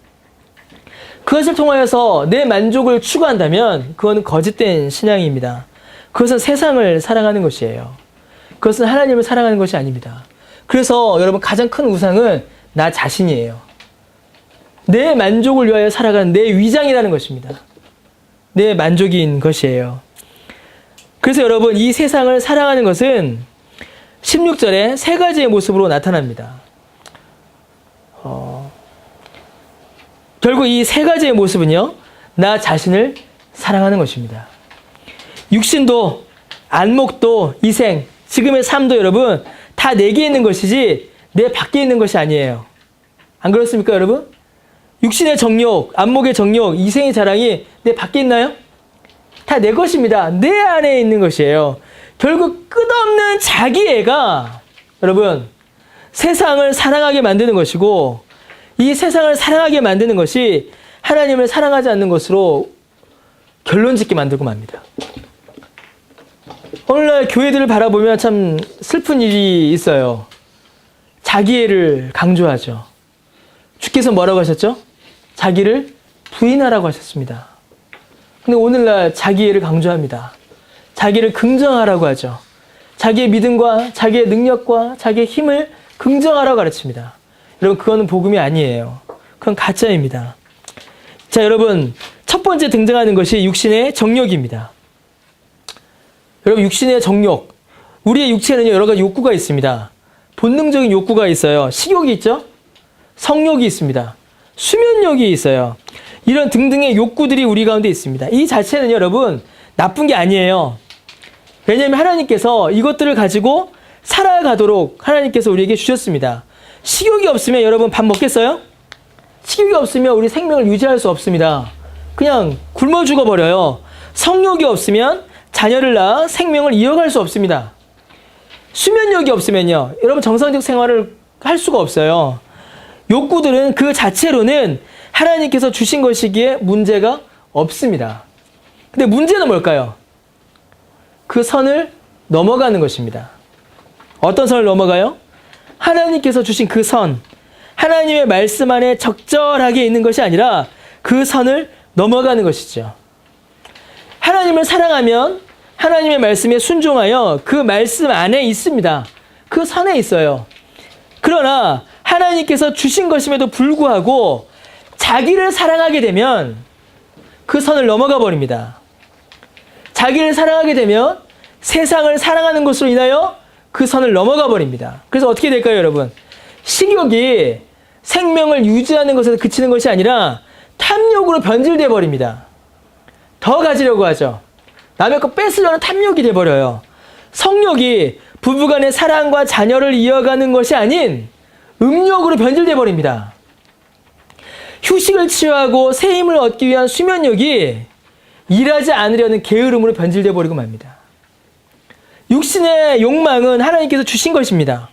그것을 통하여서 내 만족을 추구한다면 그건 거짓된 신앙입니다. 그것은 세상을 사랑하는 것이에요. 그것은 하나님을 사랑하는 것이 아닙니다. 그래서 여러분, 가장 큰 우상은 나 자신이에요. 내 만족을 위하여 살아가는 내 위장이라는 것입니다. 내 만족인 것이에요. 그래서 여러분, 이 세상을 사랑하는 것은 16절에 세 가지의 모습으로 나타납니다. 결국 이 세 가지의 모습은요, 나 자신을 사랑하는 것입니다. 육신도, 안목도, 이생, 지금의 삶도 여러분, 다 내게 있는 것이지 내 밖에 있는 것이 아니에요. 안 그렇습니까, 여러분? 육신의 정욕, 안목의 정욕, 이생의 자랑이 내 밖에 있나요? 다 내 것입니다. 내 안에 있는 것이에요. 결국 끝없는 자기애가 여러분, 세상을 사랑하게 만드는 것이고, 이 세상을 사랑하게 만드는 것이 하나님을 사랑하지 않는 것으로 결론 짓게 만들고 맙니다. 오늘날 교회들을 바라보면 참 슬픈 일이 있어요. 자기애를 강조하죠. 주께서 뭐라고 하셨죠? 자기를 부인하라고 하셨습니다. 근데 오늘날 자기애를 강조합니다. 자기를 긍정하라고 하죠. 자기의 믿음과 자기의 능력과 자기의 힘을 긍정하라고 가르칩니다. 여러분, 그거는 복음이 아니에요. 그건 가짜입니다. 자, 여러분, 첫 번째 등장하는 것이 육신의 정욕입니다. 여러분, 육신의 정욕. 우리의 육체는 여러 가지 욕구가 있습니다. 본능적인 욕구가 있어요. 식욕이 있죠? 성욕이 있습니다. 수면욕이 있어요. 이런 등등의 욕구들이 우리 가운데 있습니다. 이 자체는 여러분, 나쁜 게 아니에요. 왜냐하면 하나님께서 이것들을 가지고 살아가도록 하나님께서 우리에게 주셨습니다. 식욕이 없으면 여러분 밥 먹겠어요? 식욕이 없으면 우리 생명을 유지할 수 없습니다. 그냥 굶어 죽어버려요. 성욕이 없으면 자녀를 낳아 생명을 이어갈 수 없습니다. 수면욕이 없으면요, 여러분 정상적 생활을 할 수가 없어요. 욕구들은 그 자체로는 하나님께서 주신 것이기에 문제가 없습니다. 근데 문제는 뭘까요? 그 선을 넘어가는 것입니다. 어떤 선을 넘어가요? 하나님께서 주신 그 선, 하나님의 말씀 안에 적절하게 있는 것이 아니라 그 선을 넘어가는 것이죠. 하나님을 사랑하면 하나님의 말씀에 순종하여 그 말씀 안에 있습니다. 그 선에 있어요. 그러나 하나님께서 주신 것임에도 불구하고 자기를 사랑하게 되면 그 선을 넘어가 버립니다. 자기를 사랑하게 되면 세상을 사랑하는 것으로 인하여 그 선을 넘어가 버립니다. 그래서 어떻게 될까요, 여러분? 식욕이 생명을 유지하는 것에서 그치는 것이 아니라 탐욕으로 변질돼 버립니다. 더 가지려고 하죠. 남의 거 뺏으려는 탐욕이 돼버려요. 성욕이 부부간의 사랑과 자녀를 이어가는 것이 아닌 음욕으로 변질돼 버립니다. 휴식을 취하고 새 힘을 얻기 위한 수면욕이 일하지 않으려는 게으름으로 변질돼 버리고 맙니다. 육신의 욕망은 하나님께서 주신 것입니다.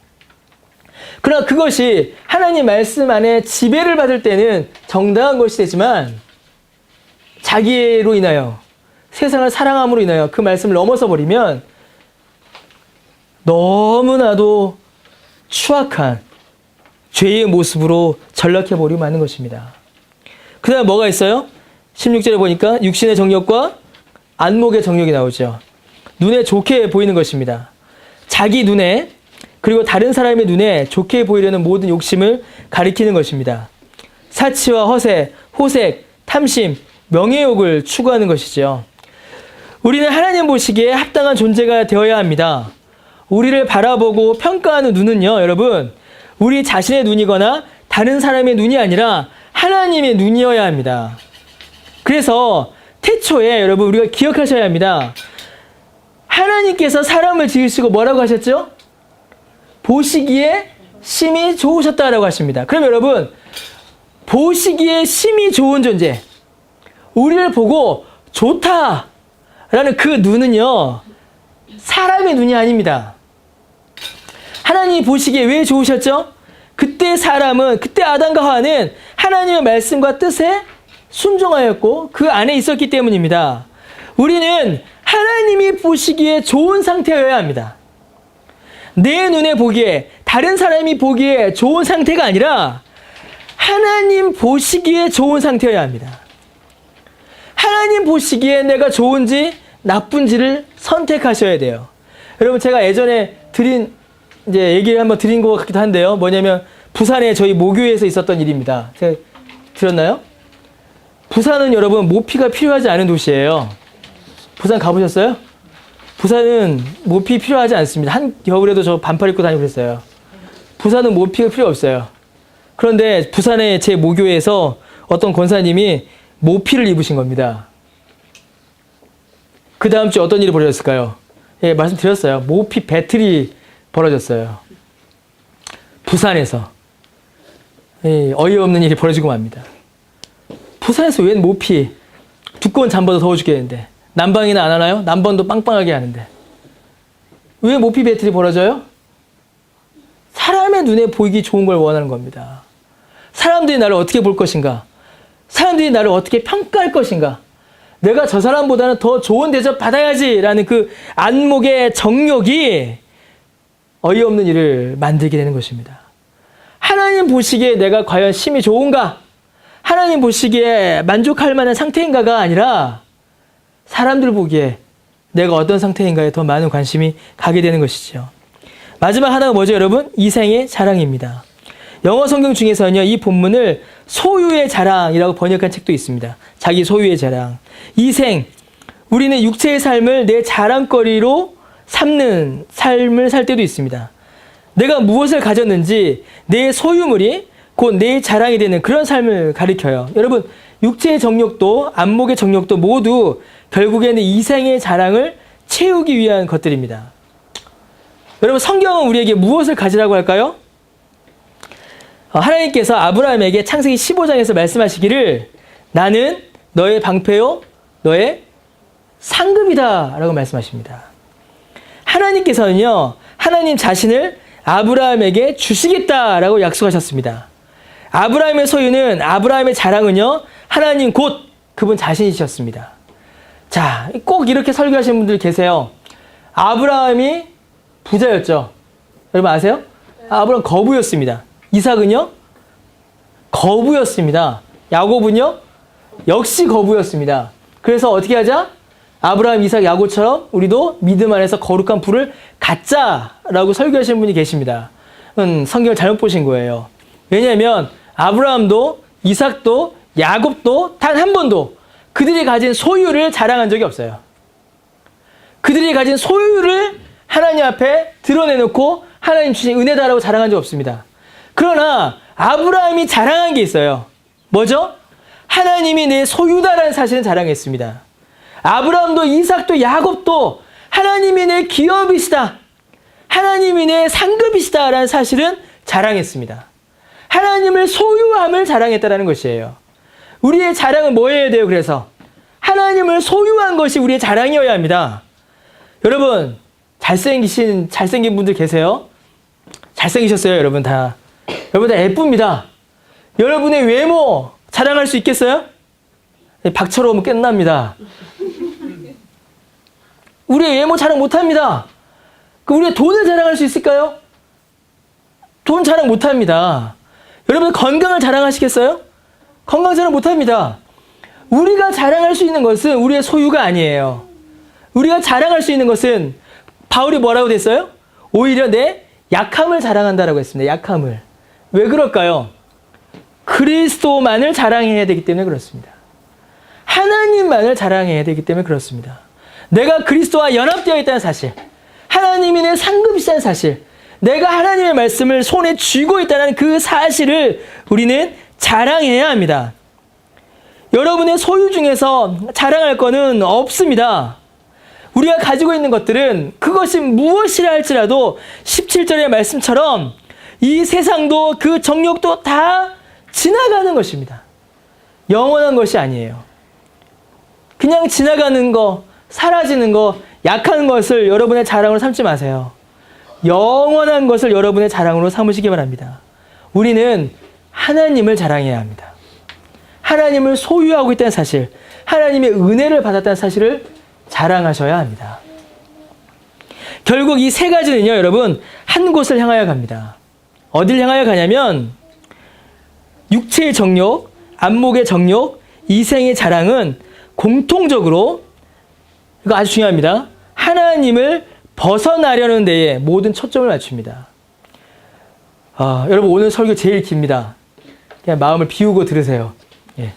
그러나 그것이 하나님 말씀 안에 지배를 받을 때는 정당한 것이 되지만 자기로 인하여 세상을 사랑함으로 인하여 그 말씀을 넘어서 버리면 너무나도 추악한 죄의 모습으로 전락해 버리고 마는 것입니다. 그 다음 뭐가 있어요? 16절에 보니까 육신의 정욕과 안목의 정욕이 나오죠. 눈에 좋게 보이는 것입니다. 자기 눈에 그리고 다른 사람의 눈에 좋게 보이려는 모든 욕심을 가리키는 것입니다. 사치와 허세, 호색, 탐심, 명예욕을 추구하는 것이죠. 우리는 하나님 보시기에 합당한 존재가 되어야 합니다. 우리를 바라보고 평가하는 눈은요, 여러분, 우리 자신의 눈이거나 다른 사람의 눈이 아니라 하나님의 눈이어야 합니다. 그래서 태초에 여러분 우리가 기억하셔야 합니다. 하나님께서 사람을 지으시고 뭐라고 하셨죠? 보시기에 심히 좋으셨다라고 하십니다. 그럼 여러분, 보시기에 심히 좋은 존재, 우리를 보고 좋다라는 그 눈은요, 사람의 눈이 아닙니다. 하나님이 보시기에 왜 좋으셨죠? 그때 사람은, 그때 아담과 하와는 하나님의 말씀과 뜻에 순종하였고 그 안에 있었기 때문입니다. 우리는 하나님이 보시기에 좋은 상태여야 합니다. 내 눈에 보기에, 다른 사람이 보기에 좋은 상태가 아니라 하나님 보시기에 좋은 상태여야 합니다. 하나님 보시기에 내가 좋은지 나쁜지를 선택하셔야 돼요. 여러분, 제가 예전에 얘기를 한번 드린 것 같기도 한데요. 뭐냐면 부산에 저희 모교에서 있었던 일입니다. 제가 들었나요? 부산은 여러분 모피가 필요하지 않은 도시예요. 부산 가보셨어요? 부산은 모피 필요하지 않습니다. 한겨울에도 저 반팔 입고 다니고 그랬어요. 부산은 모피가 필요 없어요. 그런데 부산의 제 모교에서 어떤 권사님이 모피를 입으신 겁니다. 그 다음 주에 어떤 일이 벌어졌을까요? 예, 말씀드렸어요. 모피 배틀이 벌어졌어요. 부산에서. 예, 어이없는 일이 벌어지고 맙니다. 부산에서 웬 모피, 두꺼운 잠바도 더워 죽겠는데 난방이나 안 하나요? 난방도 빵빵하게 하는데 왜 모피 배틀이 벌어져요? 사람의 눈에 보이기 좋은 걸 원하는 겁니다. 사람들이 나를 어떻게 볼 것인가? 사람들이 나를 어떻게 평가할 것인가? 내가 저 사람보다는 더 좋은 대접 받아야지 라는 그 안목의 정욕이 어이없는 일을 만들게 되는 것입니다. 하나님 보시기에 내가 과연 심히 좋은가? 하나님 보시기에 만족할 만한 상태인가가 아니라 사람들 보기에 내가 어떤 상태인가에 더 많은 관심이 가게 되는 것이죠. 마지막 하나가 뭐죠, 여러분? 이생의 자랑입니다. 영어 성경 중에서는요, 이 본문을 소유의 자랑이라고 번역한 책도 있습니다. 자기 소유의 자랑. 이생, 우리는 육체의 삶을 내 자랑거리로 삼는 삶을 살 때도 있습니다. 내가 무엇을 가졌는지 내 소유물이 곧 내 자랑이 되는 그런 삶을 가리켜요. 여러분, 육체의 정욕도 안목의 정욕도 모두 결국에는 이생의 자랑을 채우기 위한 것들입니다. 여러분, 성경은 우리에게 무엇을 가지라고 할까요? 하나님께서 아브라함에게 창세기 15장에서 말씀하시기를 나는 너의 방패요 너의 상급이다 라고 말씀하십니다. 하나님께서는요, 하나님 자신을 아브라함에게 주시겠다라고 약속하셨습니다. 아브라함의 소유는, 아브라함의 자랑은요, 하나님 곧 그분 자신이셨습니다. 자, 꼭 이렇게 설교하시는 분들 계세요. 아브라함이 부자였죠. 여러분 아세요? 아브라함 거부였습니다. 이삭은요? 거부였습니다. 야곱은요? 역시 거부였습니다. 그래서 어떻게 하자? 아브라함, 이삭, 야곱처럼 우리도 믿음 안에서 거룩한 불을 갖자라고 설교하시는 분이 계십니다. 성경을 잘못 보신 거예요. 왜냐하면 아브라함도 이삭도 야곱도 단 한 번도 그들이 가진 소유를 자랑한 적이 없어요. 그들이 가진 소유를 하나님 앞에 드러내놓고 하나님 주신 은혜다라고 자랑한 적 없습니다. 그러나 아브라함이 자랑한 게 있어요. 뭐죠? 하나님이 내 소유다라는 사실은 자랑했습니다. 아브라함도 이삭도 야곱도 하나님이 내 기업이시다, 하나님이 내 상급이시다라는 사실은 자랑했습니다. 하나님을 소유함을 자랑했다라는 것이에요. 우리의 자랑은 뭐여야 돼요? 그래서 하나님을 소유한 것이 우리의 자랑이어야 합니다. 여러분, 잘생긴 분들 계세요? 잘생기셨어요, 여러분 다. 여러분 다 예쁩니다. 여러분의 외모 자랑할 수 있겠어요? 박철호 끝납니다. 우리의 외모 자랑 못합니다. 우리의 돈을 자랑할 수 있을까요? 돈 자랑 못합니다. 여러분 건강을 자랑하시겠어요? 건강 자랑 못합니다. 우리가 자랑할 수 있는 것은 우리의 소유가 아니에요. 우리가 자랑할 수 있는 것은 바울이 뭐라고 됐어요? 오히려 내 약함을 자랑한다라고 했습니다. 약함을. 왜 그럴까요? 그리스도만을 자랑해야 되기 때문에 그렇습니다. 하나님만을 자랑해야 되기 때문에 그렇습니다. 내가 그리스도와 연합되어 있다는 사실, 하나님이 내 상급이시다는 사실, 내가 하나님의 말씀을 손에 쥐고 있다는 그 사실을 우리는 자랑해야 합니다. 여러분의 소유 중에서 자랑할 거는 없습니다. 우리가 가지고 있는 것들은 그것이 무엇이라 할지라도 17절의 말씀처럼 이 세상도 그 정욕도 다 지나가는 것입니다. 영원한 것이 아니에요. 그냥 지나가는 거, 사라지는 거, 약한 것을 여러분의 자랑으로 삼지 마세요. 영원한 것을 여러분의 자랑으로 삼으시기 바랍니다. 우리는 하나님을 자랑해야 합니다. 하나님을 소유하고 있다는 사실, 하나님의 은혜를 받았다는 사실을 자랑하셔야 합니다. 결국 이 세 가지는요, 여러분, 한 곳을 향하여 갑니다. 어딜 향하여 가냐면 육체의 정욕, 안목의 정욕, 이생의 자랑은 공통적으로, 이거 아주 중요합니다. 하나님을 벗어나려는 데에 모든 초점을 맞춥니다. 여러분 오늘 설교 제일 깁니다. 그냥 마음을 비우고 들으세요. 예.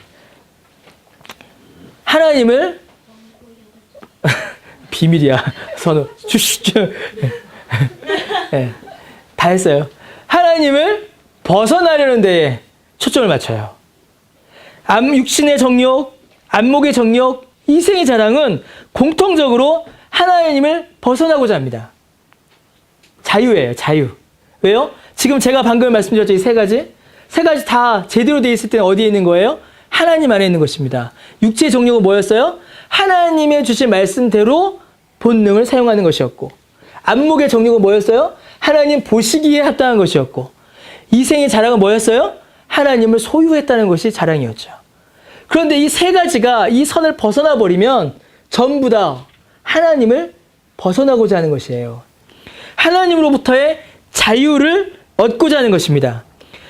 하나님을 비밀이야. 선우. 예. 다 했어요. 하나님을 벗어나려는 데에 초점을 맞춰요. 육신의 정욕, 안목의 정욕, 이생의 자랑은 공통적으로 하나님을 벗어나고자 합니다. 자유예요, 자유. 왜요? 지금 제가 방금 말씀드렸죠, 이 세 가지? 세 가지 다 제대로 되어 있을 때는 어디에 있는 거예요? 하나님 안에 있는 것입니다. 육체의 정욕은 뭐였어요? 하나님의 주신 말씀대로 본능을 사용하는 것이었고, 안목의 정욕은 뭐였어요? 하나님 보시기에 합당한 것이었고, 이생의 자랑은 뭐였어요? 하나님을 소유했다는 것이 자랑이었죠. 그런데 이 세 가지가 이 선을 벗어나 버리면 전부 다 하나님을 벗어나고자 하는 것이에요. 하나님으로부터의 자유를 얻고자 하는 것입니다.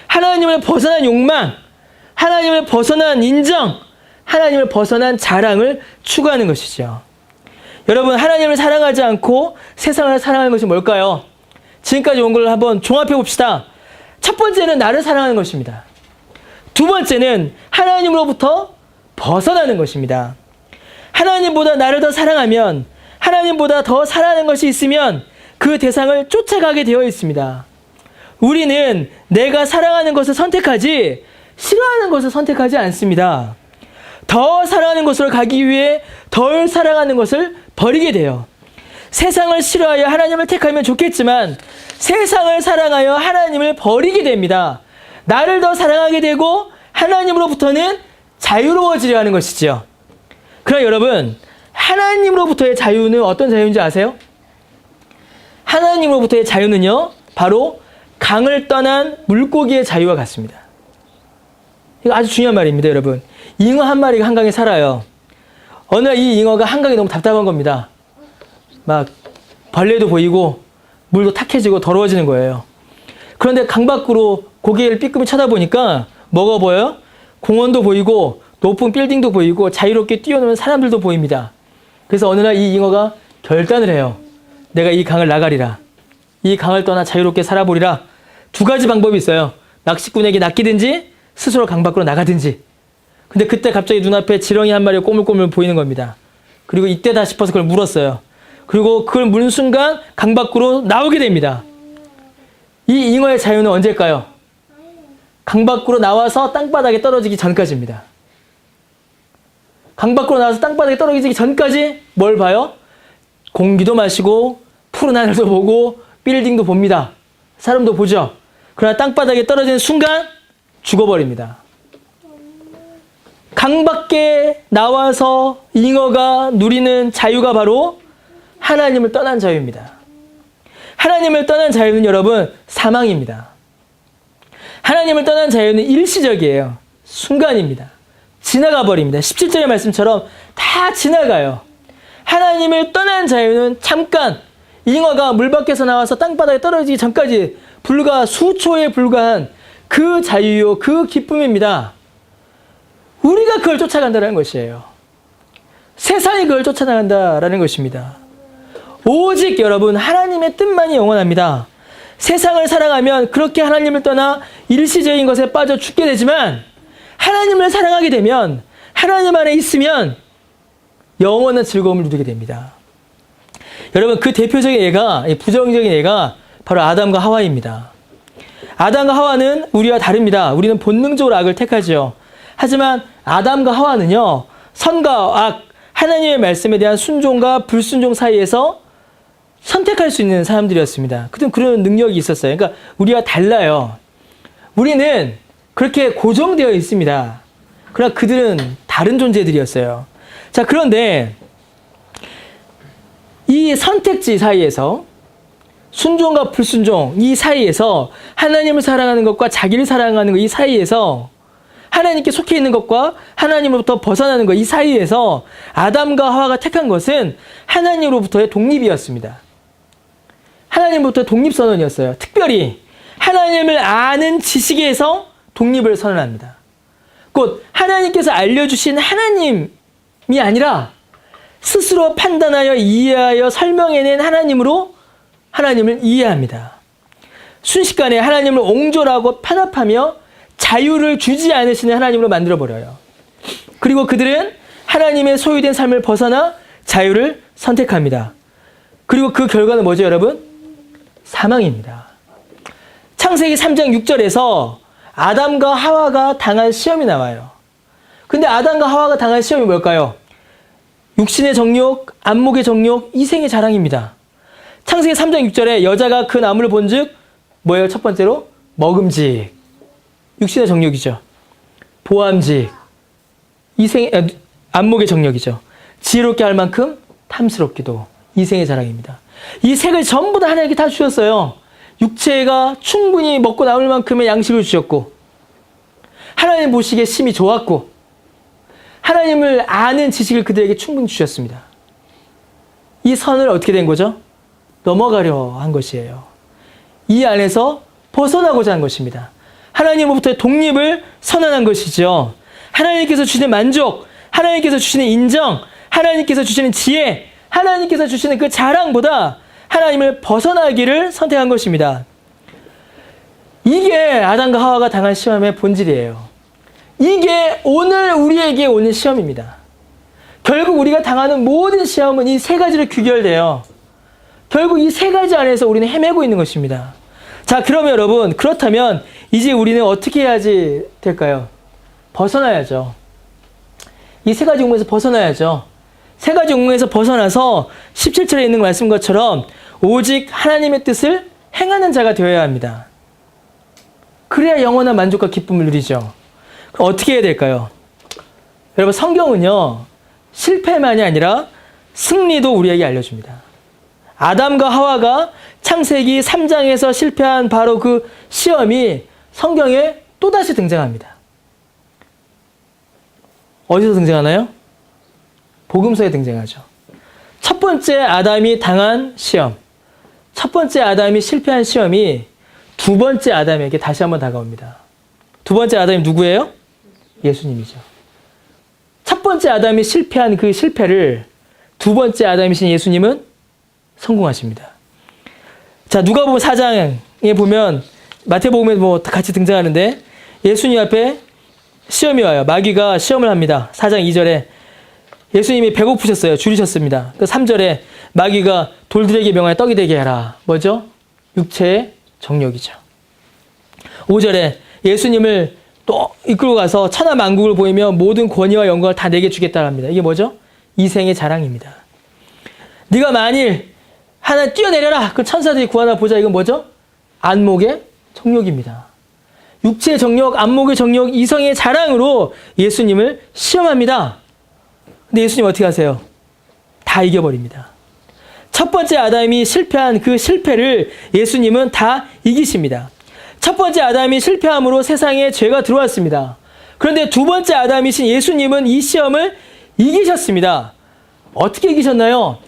하나님을 벗어난 욕망, 하나님을 벗어난 인정, 하나님을 벗어난 자랑을 추구하는 것이죠. 여러분, 하나님을 사랑하지 않고 세상을 사랑하는 것이 뭘까요? 지금까지 온 걸 한번 종합해 봅시다. 첫 번째는 나를 사랑하는 것입니다. 두 번째는 하나님으로부터 벗어나는 것입니다. 하나님보다 나를 더 사랑하면, 하나님보다 더 사랑하는 것이 있으면 그 대상을 쫓아가게 되어 있습니다. 우리는 내가 사랑하는 것을 선택하지 싫어하는 것을 선택하지 않습니다. 더 사랑하는 것으로 가기 위해 덜 사랑하는 것을 버리게 돼요. 세상을 싫어하여 하나님을 택하면 좋겠지만 세상을 사랑하여 하나님을 버리게 됩니다. 나를 더 사랑하게 되고 하나님으로부터는 자유로워지려 하는 것이죠. 그러나 여러분, 하나님으로부터의 자유는 어떤 자유인지 아세요? 하나님으로부터의 자유는요, 바로 강을 떠난 물고기의 자유와 같습니다. 이거 아주 중요한 말입니다, 여러분. 잉어 한 마리가 한강에 살아요. 어느 날 이 잉어가 한강이 너무 답답한 겁니다. 막 벌레도 보이고 물도 탁해지고 더러워지는 거예요. 그런데 강 밖으로 고개를 삐끔히 쳐다보니까 뭐가 보여요? 공원도 보이고 높은 빌딩도 보이고 자유롭게 뛰어노는 사람들도 보입니다. 그래서 어느 날 이 잉어가 결단을 해요. 내가 이 강을 나가리라. 이 강을 떠나 자유롭게 살아보리라. 두 가지 방법이 있어요. 낚시꾼에게 낚이든지 스스로 강 밖으로 나가든지. 근데 그때 갑자기 눈앞에 지렁이 한 마리가 꼬물꼬물 보이는 겁니다. 그리고 이때다 싶어서 그걸 물었어요. 그리고 그걸 물은 순간 강 밖으로 나오게 됩니다. 이 잉어의 자유는 언제일까요? 강 밖으로 나와서 땅바닥에 떨어지기 전까지입니다. 강 밖으로 나와서 땅바닥에 떨어지기 전까지 뭘 봐요? 공기도 마시고 푸른 하늘도 보고 빌딩도 봅니다. 사람도 보죠. 그러나 땅바닥에 떨어지는 순간 죽어버립니다. 강 밖에 나와서 잉어가 누리는 자유가 바로 하나님을 떠난 자유입니다. 하나님을 떠난 자유는 여러분 사망입니다. 하나님을 떠난 자유는 일시적이에요. 순간입니다. 지나가 버립니다. 17절의 말씀처럼 다 지나가요. 하나님을 떠난 자유는 잠깐, 잉어가 물 밖에서 나와서 땅바닥에 떨어지기 전까지 불과 수초에 불과한 그 자유요, 그 기쁨입니다. 우리가 그걸 쫓아간다는 것이에요. 세상이 그걸 쫓아나간다라는 것입니다. 오직 여러분, 하나님의 뜻만이 영원합니다. 세상을 사랑하면 그렇게 하나님을 떠나 일시적인 것에 빠져 죽게 되지만 하나님을 사랑하게 되면 하나님 안에 있으면 영원한 즐거움을 누리게 됩니다. 여러분, 그 대표적인 예가, 부정적인 예가 바로 아담과 하와입니다. 아담과 하와는 우리와 다릅니다. 우리는 본능적으로 악을 택하죠. 하지만 아담과 하와는요, 선과 악, 하나님의 말씀에 대한 순종과 불순종 사이에서 선택할 수 있는 사람들이었습니다. 그런 능력이 있었어요. 그러니까 우리와 달라요. 우리는 그렇게 고정되어 있습니다. 그러나 그들은 다른 존재들이었어요. 자, 그런데 이 선택지 사이에서 순종과 불순종 이 사이에서 하나님을 사랑하는 것과 자기를 사랑하는 것 이 사이에서 하나님께 속해 있는 것과 하나님으로부터 벗어나는 것 이 사이에서 아담과 하와가 택한 것은 하나님으로부터의 독립이었습니다. 하나님으로부터 독립선언이었어요. 특별히 하나님을 아는 지식에서 독립을 선언합니다. 곧 하나님께서 알려주신 하나님이 아니라 스스로 판단하여 이해하여 설명해낸 하나님으로 하나님을 이해합니다. 순식간에 하나님을 옹졸하고 편협하며 자유를 주지 않으시는 하나님으로 만들어버려요. 그리고 그들은 하나님의 소유된 삶을 벗어나 자유를 선택합니다. 그리고 그 결과는 뭐죠, 여러분? 사망입니다. 창세기 3장 6절에서 아담과 하와가 당한 시험이 나와요. 근데 아담과 하와가 당한 시험이 뭘까요? 육신의 정욕, 안목의 정욕, 이생의 자랑입니다. 창세기 3장 6절에 여자가 그 나무를 본즉 뭐예요? 첫 번째로 먹음직, 육신의 정욕이죠. 보암직, 안목의 정욕이죠. 지혜롭게 할 만큼 탐스럽기도, 이생의 자랑입니다. 이 세 가지 전부 다 하나님께 다 주셨어요. 육체가 충분히 먹고 나올 만큼의 양식을 주셨고, 하나님 보시기에 심히 좋았고, 하나님을 아는 지식을 그들에게 충분히 주셨습니다. 이 선을 어떻게 된 거죠? 넘어가려 한 것이에요. 이 안에서 벗어나고자 한 것입니다. 하나님으로부터의 독립을 선언한 것이죠. 하나님께서 주시는 만족, 하나님께서 주시는 인정, 하나님께서 주시는 지혜, 하나님께서 주시는 그 자랑보다 하나님을 벗어나기를 선택한 것입니다. 이게 아담과 하와가 당한 시험의 본질이에요. 이게 오늘 우리에게 오는 시험입니다. 결국 우리가 당하는 모든 시험은 이 세 가지로 귀결돼요. 결국 이 세 가지 안에서 우리는 헤매고 있는 것입니다. 자, 그러면 여러분, 그렇다면 이제 우리는 어떻게 해야지 될까요? 벗어나야죠. 이 세 가지 운명에서 벗어나야죠. 세 가지 운명에서 벗어나서 17절에 있는 말씀 것처럼 오직 하나님의 뜻을 행하는 자가 되어야 합니다. 그래야 영원한 만족과 기쁨을 누리죠. 그럼 어떻게 해야 될까요? 여러분, 성경은요, 실패만이 아니라 승리도 우리에게 알려줍니다. 아담과 하와가 창세기 3장에서 실패한 바로 그 시험이 성경에 또다시 등장합니다. 어디서 등장하나요? 복음서에 등장하죠. 첫 번째 아담이 당한 시험, 첫 번째 아담이 실패한 시험이 두 번째 아담에게 다시 한번 다가옵니다. 두 번째 아담이 누구예요? 예수님이죠. 첫 번째 아담이 실패한 그 실패를 두 번째 아담이신 예수님은 성공하십니다. 자, 누가복음 4장에 보면 마태복음에 뭐 같이 등장하는데 예수님 앞에 시험이 와요. 마귀가 시험을 합니다. 4장 2절에 예수님이 배고프셨어요. 줄이셨습니다. 그 3절에 마귀가 돌들에게 명하여 떡이 되게 해라. 뭐죠? 육체의 정욕이죠. 5절에 예수님을 또 이끌고 가서 천하 만국을 보이며 모든 권위와 영광을 다 내게 주겠다 합니다. 이게 뭐죠? 이생의 자랑입니다. 네가 만일 하나 뛰어내려라. 그 천사들이 구하나 보자. 이건 뭐죠? 안목의 정욕입니다. 육체의 정욕, 안목의 정욕, 이성의 자랑으로 예수님을 시험합니다. 근데 예수님 어떻게 하세요? 다 이겨버립니다. 첫 번째 아담이 실패한 그 실패를 예수님은 다 이기십니다. 첫 번째 아담이 실패함으로 세상에 죄가 들어왔습니다. 그런데 두 번째 아담이신 예수님은 이 시험을 이기셨습니다. 어떻게 이기셨나요?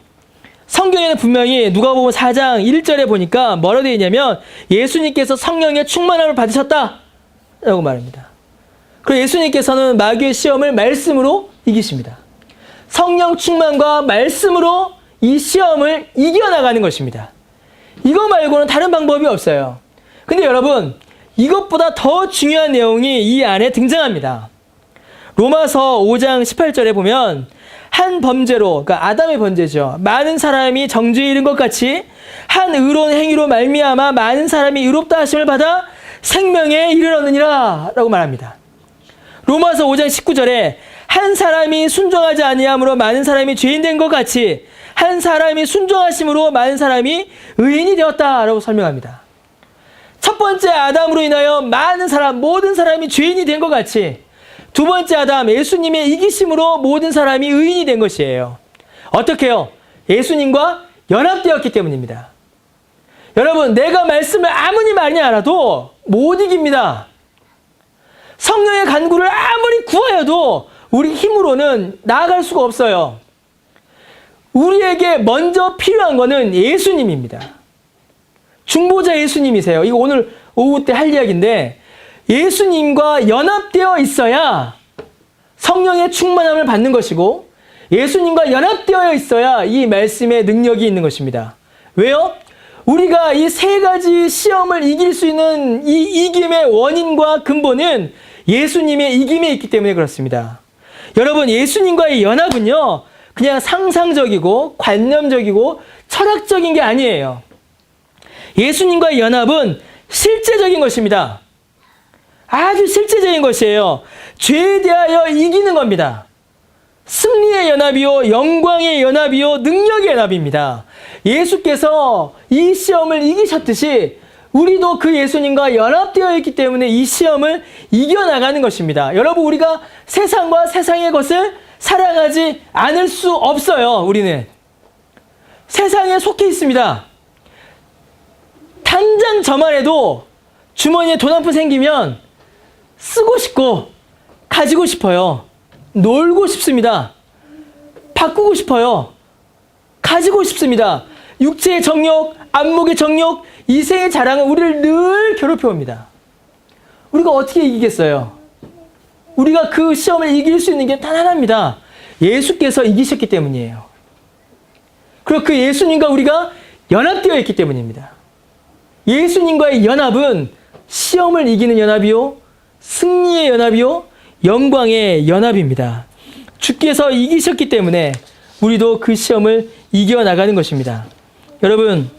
성경에는 분명히 누가복음 4장 1절에 보니까 뭐라고 되어 있냐면 예수님께서 성령의 충만함을 받으셨다 라고 말합니다. 그리고 예수님께서는 마귀의 시험을 말씀으로 이기십니다. 성령 충만과 말씀으로 이 시험을 이겨나가는 것입니다. 이거 말고는 다른 방법이 없어요. 근데 여러분, 이것보다 더 중요한 내용이 이 안에 등장합니다. 로마서 5장 18절에 보면 한 범죄로, 그러니까 아담의 범죄죠. 많은 사람이 정죄에 이른 것 같이 한 의로운 행위로 말미암아 많은 사람이 의롭다 하심을 받아 생명에 이르렀느니라 라고 말합니다. 로마서 5장 19절에 한 사람이 순종하지 아니함으로 많은 사람이 죄인 된 것 같이 한 사람이 순종하심으로 많은 사람이 의인이 되었다라고 설명합니다. 첫 번째 아담으로 인하여 많은 사람, 모든 사람이 죄인이 된 것 같이 두 번째 아담, 예수님의 이기심으로 모든 사람이 의인이 된 것이에요. 어떻게요? 예수님과 연합되었기 때문입니다. 여러분, 내가 말씀을 아무리 많이 알아도 못 이깁니다. 성령의 간구를 아무리 구하여도 우리 힘으로는 나아갈 수가 없어요. 우리에게 먼저 필요한 것은 예수님입니다. 중보자 예수님이세요. 이거 오늘 오후 때 할 이야기인데 예수님과 연합되어 있어야 성령의 충만함을 받는 것이고 예수님과 연합되어 있어야 이 말씀의 능력이 있는 것입니다. 왜요? 우리가 이 세 가지 시험을 이길 수 있는 이 이김의 원인과 근본은 예수님의 이김에 있기 때문에 그렇습니다. 여러분, 예수님과의 연합은요, 그냥 상상적이고 관념적이고 철학적인 게 아니에요. 예수님과의 연합은 실제적인 것입니다. 아주 실제적인 것이에요. 죄에 대하여 이기는 겁니다. 승리의 연합이요, 영광의 연합이요, 능력의 연합입니다. 예수께서 이 시험을 이기셨듯이 우리도 그 예수님과 연합되어 있기 때문에 이 시험을 이겨나가는 것입니다. 여러분, 우리가 세상과 세상의 것을 사랑하지 않을 수 없어요. 우리는 세상에 속해 있습니다. 당장 저만 해도 주머니에 돈 한 푼 생기면 쓰고 싶고 가지고 싶어요. 놀고 싶습니다. 바꾸고 싶어요. 가지고 싶습니다. 육체의 정욕, 안목의 정욕, 이생의 자랑은 우리를 늘 괴롭혀옵니다. 우리가 어떻게 이기겠어요? 우리가 그 시험을 이길 수 있는 게 단 하나입니다. 예수께서 이기셨기 때문이에요. 그리고 그 예수님과 우리가 연합되어 있기 때문입니다. 예수님과의 연합은 시험을 이기는 연합이요, 승리의 연합이요, 영광의 연합입니다. 주께서 이기셨기 때문에 우리도 그 시험을 이겨나가는 것입니다. 여러분,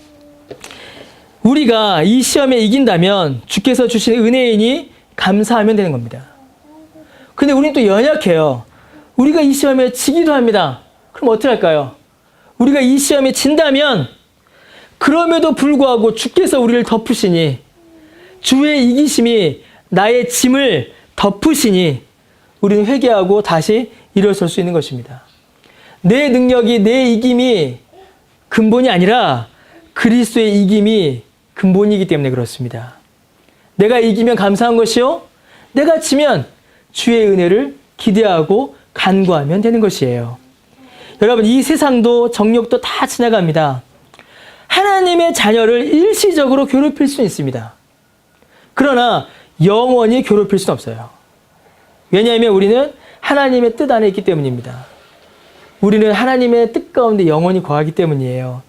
우리가 이 시험에 이긴다면 주께서 주신 은혜이니 감사하면 되는 겁니다. 근데 우리는 또 연약해요. 우리가 이 시험에 지기도 합니다. 그럼 어떻게 할까요? 우리가 이 시험에 진다면 그럼에도 불구하고 주께서 우리를 덮으시니 주의 이기심이 나의 짐을 덮으시니 우리는 회개하고 다시 일어설 수 있는 것입니다. 내 능력이, 내 이김이 근본이 아니라 그리스도의 이김이 근본이기 때문에 그렇습니다. 내가 이기면 감사한 것이요, 내가 지면 주의 은혜를 기대하고 간구하면 되는 것이에요. 여러분, 이 세상도 정욕도 다 지나갑니다. 하나님의 자녀를 일시적으로 괴롭힐 수는 있습니다. 그러나 영원히 괴롭힐 수는 없어요. 왜냐하면 우리는 하나님의 뜻 안에 있기 때문입니다. 우리는 하나님의 뜻 가운데 영원히 거하기 때문이에요.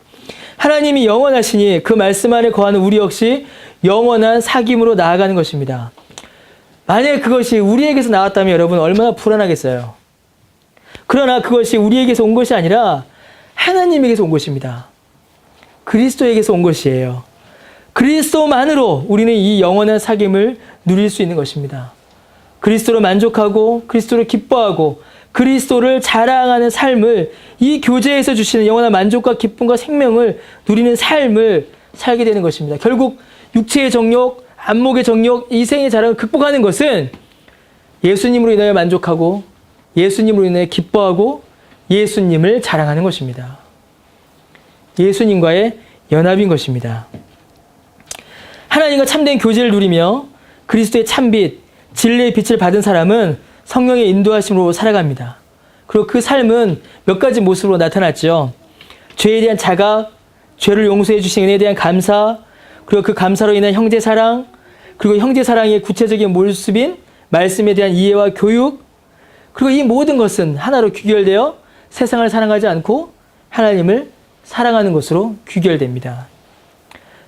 하나님이 영원하시니 그 말씀 안에 거하는 우리 역시 영원한 사귐으로 나아가는 것입니다. 만약에 그것이 우리에게서 나왔다면 여러분 얼마나 불안하겠어요. 그러나 그것이 우리에게서 온 것이 아니라 하나님에게서 온 것입니다. 그리스도에게서 온 것이에요. 그리스도만으로 우리는 이 영원한 사귐을 누릴 수 있는 것입니다. 그리스도로 만족하고 그리스도로 기뻐하고 그리스도를 자랑하는 삶을, 이 교제에서 주시는 영원한 만족과 기쁨과 생명을 누리는 삶을 살게 되는 것입니다. 결국 육체의 정욕, 안목의 정욕, 이생의 자랑을 극복하는 것은 예수님으로 인하여 만족하고 예수님으로 인하여 기뻐하고 예수님을 자랑하는 것입니다. 예수님과의 연합인 것입니다. 하나님과 참된 교제를 누리며 그리스도의 참빛, 진리의 빛을 받은 사람은 성령의 인도하심으로 살아갑니다. 그리고 그 삶은 몇 가지 모습으로 나타났죠. 죄에 대한 자각, 죄를 용서해 주신 은혜에 대한 감사, 그리고 그 감사로 인한 형제 사랑, 그리고 형제 사랑의 구체적인 모습인 말씀에 대한 이해와 교육, 그리고 이 모든 것은 하나로 귀결되어 세상을 사랑하지 않고 하나님을 사랑하는 것으로 귀결됩니다.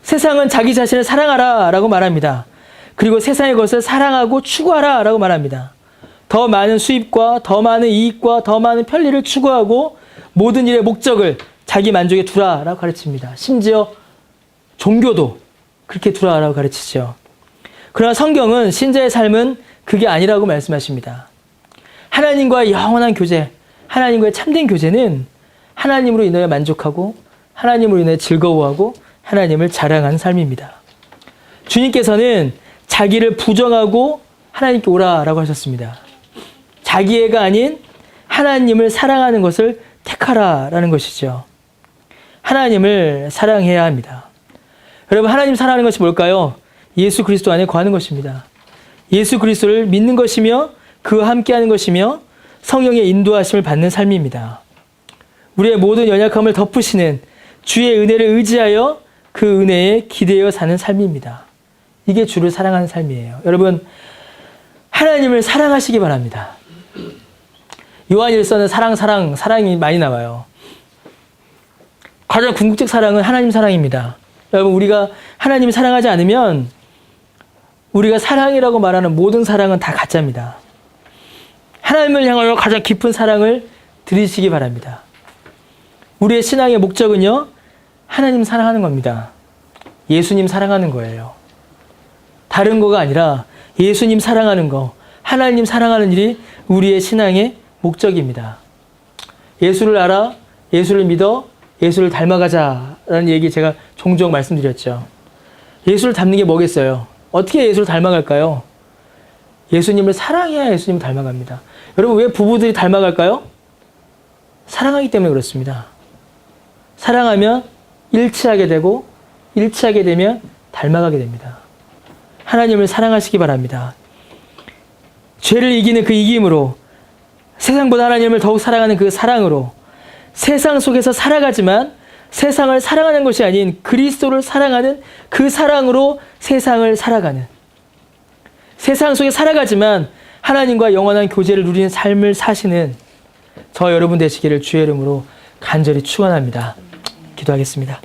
세상은 자기 자신을 사랑하라 라고 말합니다. 그리고 세상의 것을 사랑하고 추구하라 라고 말합니다. 더 많은 수입과 더 많은 이익과 더 많은 편리를 추구하고 모든 일의 목적을 자기 만족에 두라 라고 가르칩니다. 심지어 종교도 그렇게 두라 라고 가르치죠. 그러나 성경은 신자의 삶은 그게 아니라고 말씀하십니다. 하나님과의 영원한 교제, 하나님과의 참된 교제는 하나님으로 인하여 만족하고 하나님으로 인하여 즐거워하고 하나님을 자랑하는 삶입니다. 주님께서는 자기를 부정하고 하나님께 오라라고 하셨습니다. 자기애가 아닌 하나님을 사랑하는 것을 택하라라는 것이죠. 하나님을 사랑해야 합니다. 여러분, 하나님 사랑하는 것이 뭘까요? 예수 그리스도 안에 거하는 것입니다. 예수 그리스도를 믿는 것이며 그와 함께하는 것이며 성령의 인도하심을 받는 삶입니다. 우리의 모든 연약함을 덮으시는 주의 은혜를 의지하여 그 은혜에 기대어 사는 삶입니다. 이게 주를 사랑하는 삶이에요. 여러분, 하나님을 사랑하시기 바랍니다. 요한일서는 사랑이 많이 나와요. 가장 궁극적 사랑은 하나님 사랑입니다. 여러분, 우리가 하나님을 사랑하지 않으면 우리가 사랑이라고 말하는 모든 사랑은 다 가짜입니다. 하나님을 향하여 가장 깊은 사랑을 드리시기 바랍니다. 우리의 신앙의 목적은요, 하나님 사랑하는 겁니다. 예수님 사랑하는 거예요. 다른 거가 아니라 예수님 사랑하는 거, 하나님 사랑하는 일이 우리의 신앙의 목적입니다. 예수를 알아, 예수를 믿어, 예수를 닮아가자라는 얘기 제가 종종 말씀드렸죠. 예수를 닮는 게 뭐겠어요? 어떻게 예수를 닮아갈까요? 예수님을 사랑해야 예수님을 닮아갑니다. 여러분, 왜 부부들이 닮아갈까요? 사랑하기 때문에 그렇습니다. 사랑하면 일치하게 되고 일치하게 되면 닮아가게 됩니다. 하나님을 사랑하시기 바랍니다. 죄를 이기는 그 이김으로, 세상보다 하나님을 더욱 사랑하는 그 사랑으로, 세상 속에서 살아가지만 세상을 사랑하는 것이 아닌 그리스도를 사랑하는 그 사랑으로 세상을 살아가는, 세상 속에 살아가지만 하나님과 영원한 교제를 누리는 삶을 사시는 저 여러분 되시기를 주의 이름으로 간절히 축원합니다. 기도하겠습니다.